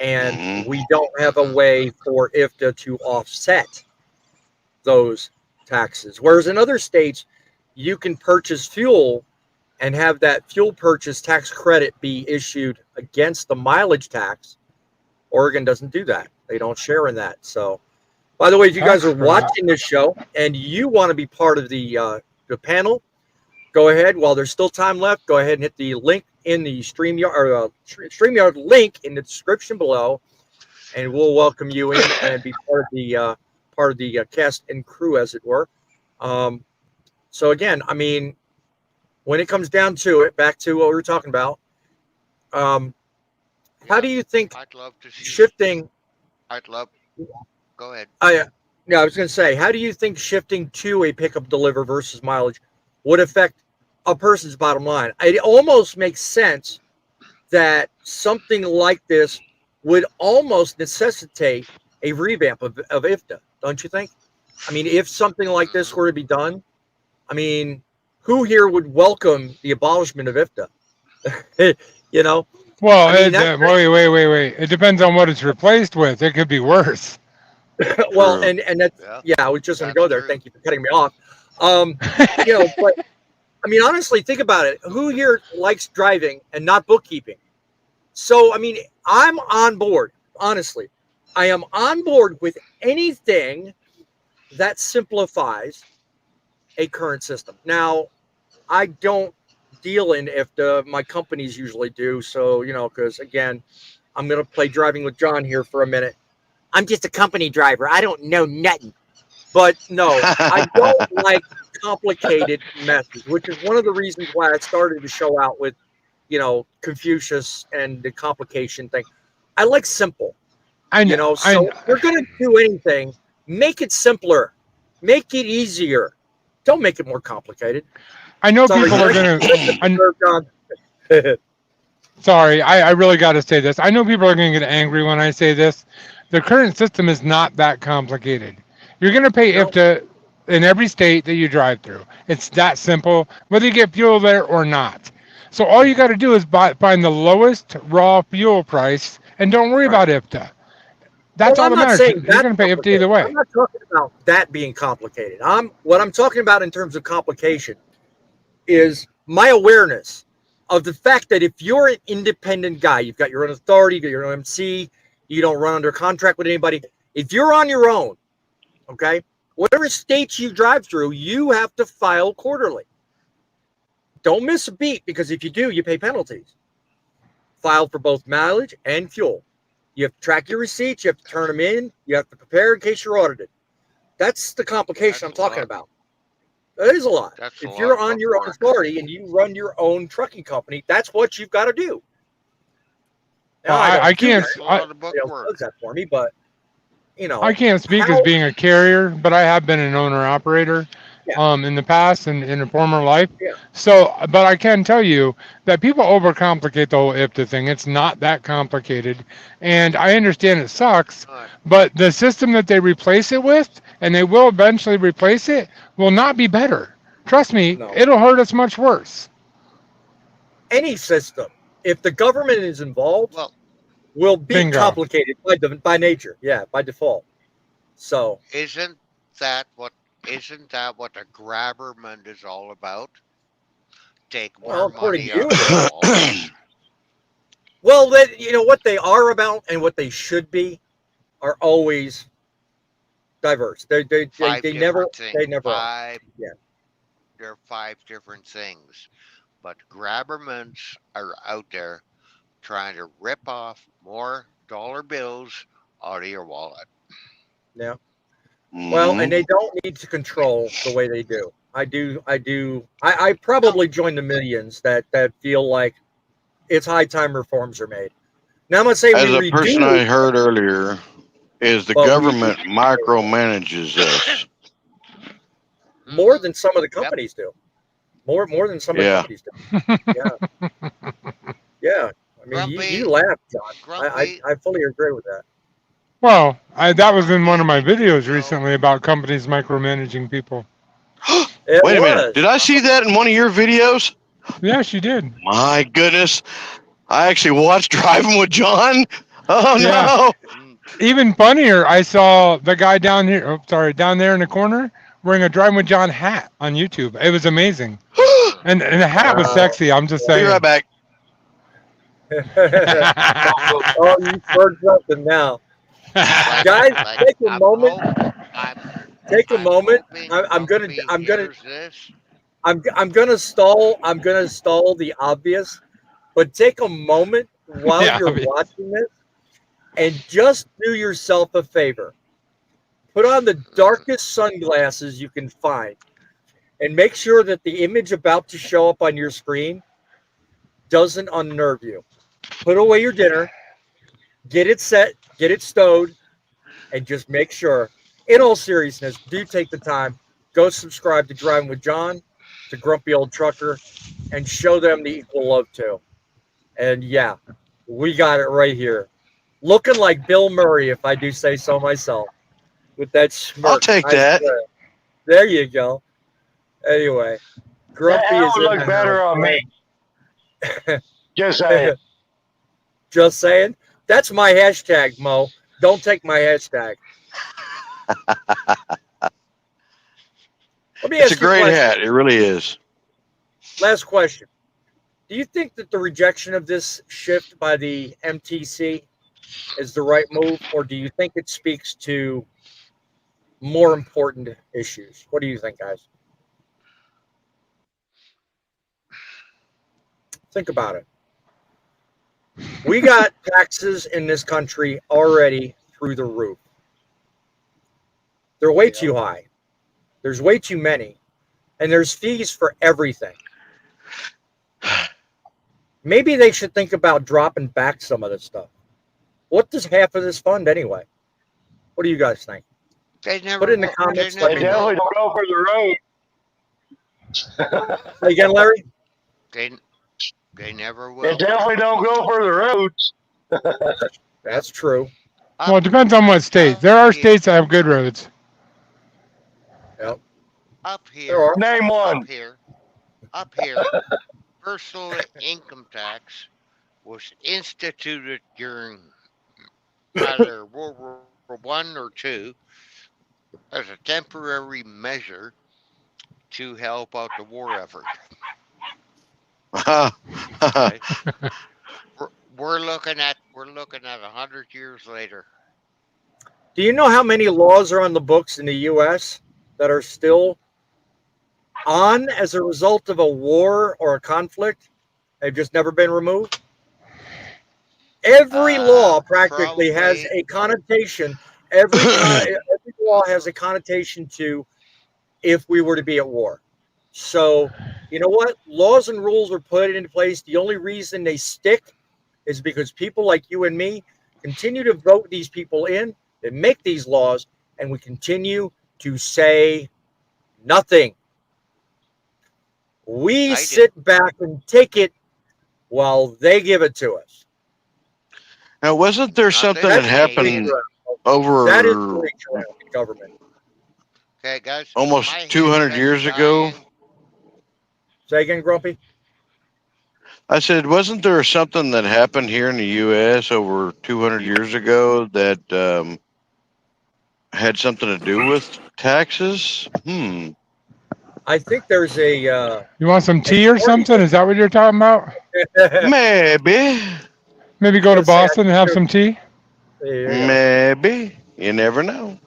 and we don't have a way for IFTA to offset those taxes. Whereas in other states, you can purchase fuel and have that fuel purchase tax credit be issued against the mileage tax. Oregon doesn't do that. They don't share in that. So, by the way, if you guys are watching this show and you want to be part of the panel, go ahead. While there's still time left, go ahead and hit the link in the StreamYard link in the description below, and we'll welcome you in and be part of the cast and crew, as it were. So again, I mean, when it comes down to it, back to what we were talking about, how do you think I'd love to see shifting? Go ahead. I was going to say, how do you think shifting to a pickup deliver versus mileage would affect a person's bottom line? It almost makes sense that something like this would almost necessitate a revamp of IFTA, don't you think? I mean, if something like this were to be done, I mean, who here would welcome the abolishment of IFTA? Well, I mean, wait. It depends on what it's replaced with. It could be worse. Well, and that's I was just going to go there. Thank you for cutting me off. Um, but I mean, honestly, think about it. Who here likes driving and not bookkeeping? So, I mean, I'm on board. Honestly, I am on board with anything that simplifies a current system. Now, I don't deal in IFTA. My companies usually do. So, because again, I'm going to play driving with John here for a minute. I'm just a company driver. I don't know nothing. But no, I don't like complicated methods, which is one of the reasons why I started the show out with, Confucius and the complication thing. I like simple, I know, so if you're going to do anything, make it simpler, make it easier. Don't make it more complicated. I know Sorry, people are going to. Sorry, I really got to say this. I know people are going to get angry when I say this. The current system is not that complicated. You're going to pay No. IFTA in every state that you drive through. It's that simple, whether you get fuel there or not. So all you got to do is find the lowest raw fuel price and don't worry about IFTA. That's all I'm that not matters. saying You're that's going to pay IFTA complicated. either way. I'm not talking about that being complicated. What I'm talking about in terms of complication is my awareness of the fact that if you're an independent guy, you've got your own authority, you got your own MC, you don't run under contract with anybody. If you're on your own, okay, whatever states you drive through, you have to file quarterly. Don't miss a beat, because if you do, you pay penalties. File for both mileage and fuel. You have to track your receipts. You have to turn them in. You have to prepare in case you're audited. That's the complication I'm talking about. That is a lot. If you're on your own authority and you run your own trucking company, that's what you've got to do. Now, I can't. Does that for me, but I can't speak as being a carrier, but I have been an owner operator in the past and in a former life. Yeah. So, but I can tell you that people overcomplicate the whole IFTA thing. It's not that complicated, and I understand it sucks, but the system that they replace it with, and they will eventually replace it, will not be better. Trust me, it'll hurt us much worse. Any system, if the government is involved, will be complicated by nature. Yeah, by default. So isn't that what a grabberman is all about? Take more money out of the walls. Well, what they are about and what they should be are always diverse. They never are. Yeah. There are 5 different things, but grabbermans are out there trying to rip off more dollar bills out of your wallet. Yeah. Well, and they don't need to control the way they do. I probably join the millions that feel like it's high time reforms are made. Now I'm gonna say as a person I heard earlier is the government micromanages us more than some of the companies do. More than some of the companies do. Yeah. Yeah. I mean, you laugh, John. I fully agree with that. Well, that was in one of my videos recently about companies micromanaging people. Wait a minute. Did I see that in one of your videos? Yes, you did. My goodness. I actually watched Driving with John. Oh, no. Even funnier, I saw the guy down here, down there in the corner wearing a Driving with John hat on YouTube. It was amazing. and the hat was sexy. I'm just saying. Be right back. Oh, you heard something now. Guys, take a moment. Take a moment. I'm gonna stall. I'm gonna stall the obvious, but take a moment while you're watching this and just do yourself a favor. Put on the darkest sunglasses you can find and make sure that the image about to show up on your screen doesn't unnerve you. Put away your dinner, get it set, get it stowed, and just make sure, in all seriousness, do take the time, go subscribe to Driving with John, to Grumpy Old Trucker, and show them the equal love too. And yeah, we got it right here. Looking like Bill Murray, if I do say so myself, with that smirk. I'll take that. There you go. Anyway, Grumpy that would look better on me. Just saying. Just saying. That's my hashtag, Mo. Don't take my hashtag. Let me It's a ask you a great question. hat. It really is. Last question. Do you think that the rejection of this shift by the MTC is the right move, or do you think it speaks to more important issues? What do you think, guys? Think about it. We got taxes in this country already through the roof. They're way too high. There's way too many, and there's fees for everything. Maybe they should think about dropping back some of this stuff. What does half of this fund anyway? What do you guys think? They never. Put it in the will- comments. They Let They me never know. definitely will. don't go for the road. Say again, Larry. They they never They will. definitely don't go for the roads. That's true. Well, it Up depends on what state. There are here, states that have good roads. Yep. up There here, are. Name one. up here. Personal income tax was instituted during either World War One or two as a temporary measure to help out the war effort. Okay? We're looking at 100 years later. Do you know how many laws are on the books in the U.S. that are still on as a result of a war or a conflict? They've just never been removed. Every law practically has Probably a connotation. Every law has a connotation to if we were to be at war. So, you know what? Laws and rules are put into place. The only reason they stick is because people like you and me continue to vote these people in that make these laws, and we continue to say nothing. We I do. sit back and take it while they give it to us. Now, wasn't there Not something this that That's state. happened that is over really true in government. Okay, guys. almost My 200 handset's years ago? dying. Say again, Grumpy. I said, wasn't there something that happened here in the U.S. over 200 years ago that had something to do with taxes? I think there's a You want some a tea or party. something? Is that what you're talking about? Maybe. Maybe go to Boston and have some tea? There you go. Maybe. You never know.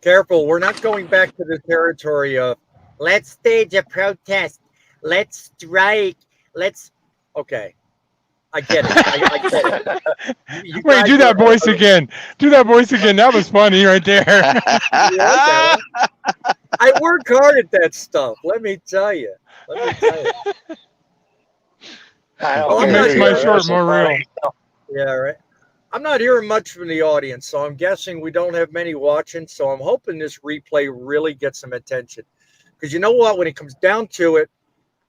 Careful, we're not going back to the territory of let's stage a protest, let's strike, let's. Okay, I get it. I get it. You Wait, guys do that are- voice again. Do that voice again. That was funny right there. Yeah, I work hard at that stuff. Let me tell you. Let me tell you. Oh, It I'm makes not my here. short more real. Yeah, right. I'm not hearing much from the audience, so I'm guessing we don't have many watching. So I'm hoping this replay really gets some attention. Because you know what? When it comes down to it,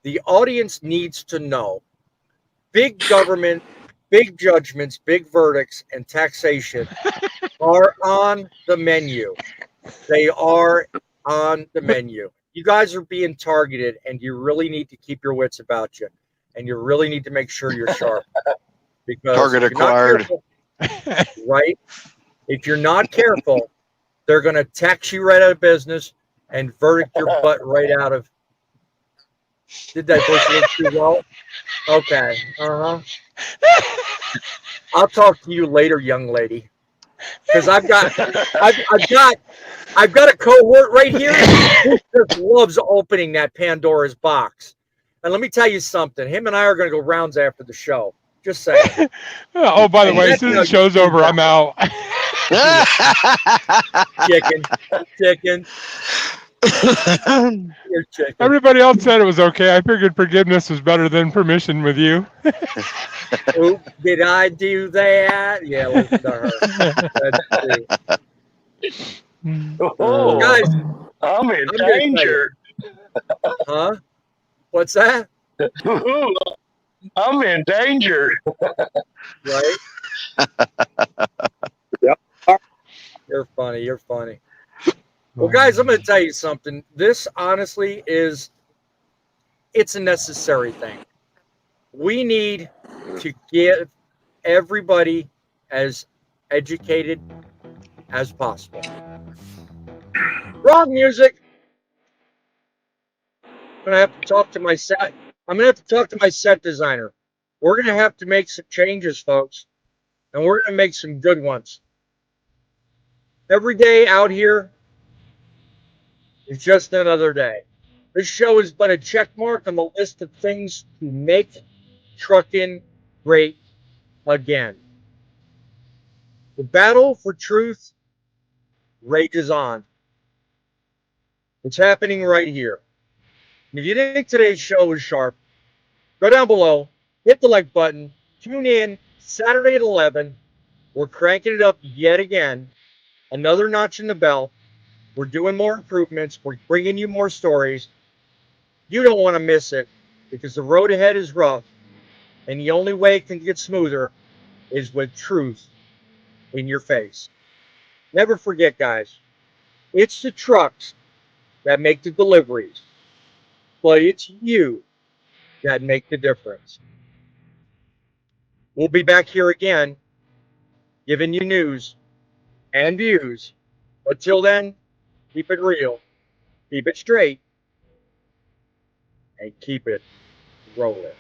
the audience needs to know big government, big judgments, big verdicts, and taxation are on the menu. They are on the menu. You guys are being targeted, and you really need to keep your wits about you. And you really need to make sure you're sharp. Because Target if you're not acquired. careful, right? If you're not careful, they're going to tax you right out of business and verdict your butt right out of. Did that voice a little too well? Okay. I'll talk to you later, young lady. Because I've got a cohort right here who just loves opening that Pandora's box. And let me tell you something. Him and I are going to go rounds after the show. Just saying. Oh, by the And way, as that's soon how as the you show's do over, that. I'm out. Chicken. You're chicken. Everybody else said it was okay. I figured forgiveness was better than permission with you. Oops, did I do that? Yeah, listen to her. That's true. Oh, Guys, I'm in I'm gonna tell you. danger. Huh? What's that? Ooh, I'm in danger. Right? Yep. You're funny. You're funny. Well, guys, I'm going to tell you something. This honestly it's a necessary thing. We need to get everybody as educated as possible. Wrong music. gonna have to talk to my set. I'm gonna have to talk to my set designer. We're gonna have to make some changes, folks, and we're gonna make some good ones. Every day out here is just another day. This show is but a check mark on the list of things to make trucking great again. The battle for truth rages on. It's happening right here. And if you think today's show was sharp, go down below, hit the like button, tune in Saturday at 11. We're cranking it up yet again. Another notch in the belt. We're doing more improvements. We're bringing you more stories. You don't want to miss it because the road ahead is rough. And the only way it can get smoother is with truth in your face. Never forget, guys, it's the trucks that make the deliveries, but it's you that make the difference. We'll be back here again, giving you news and views. Until then, keep it real, keep it straight, and keep it rolling.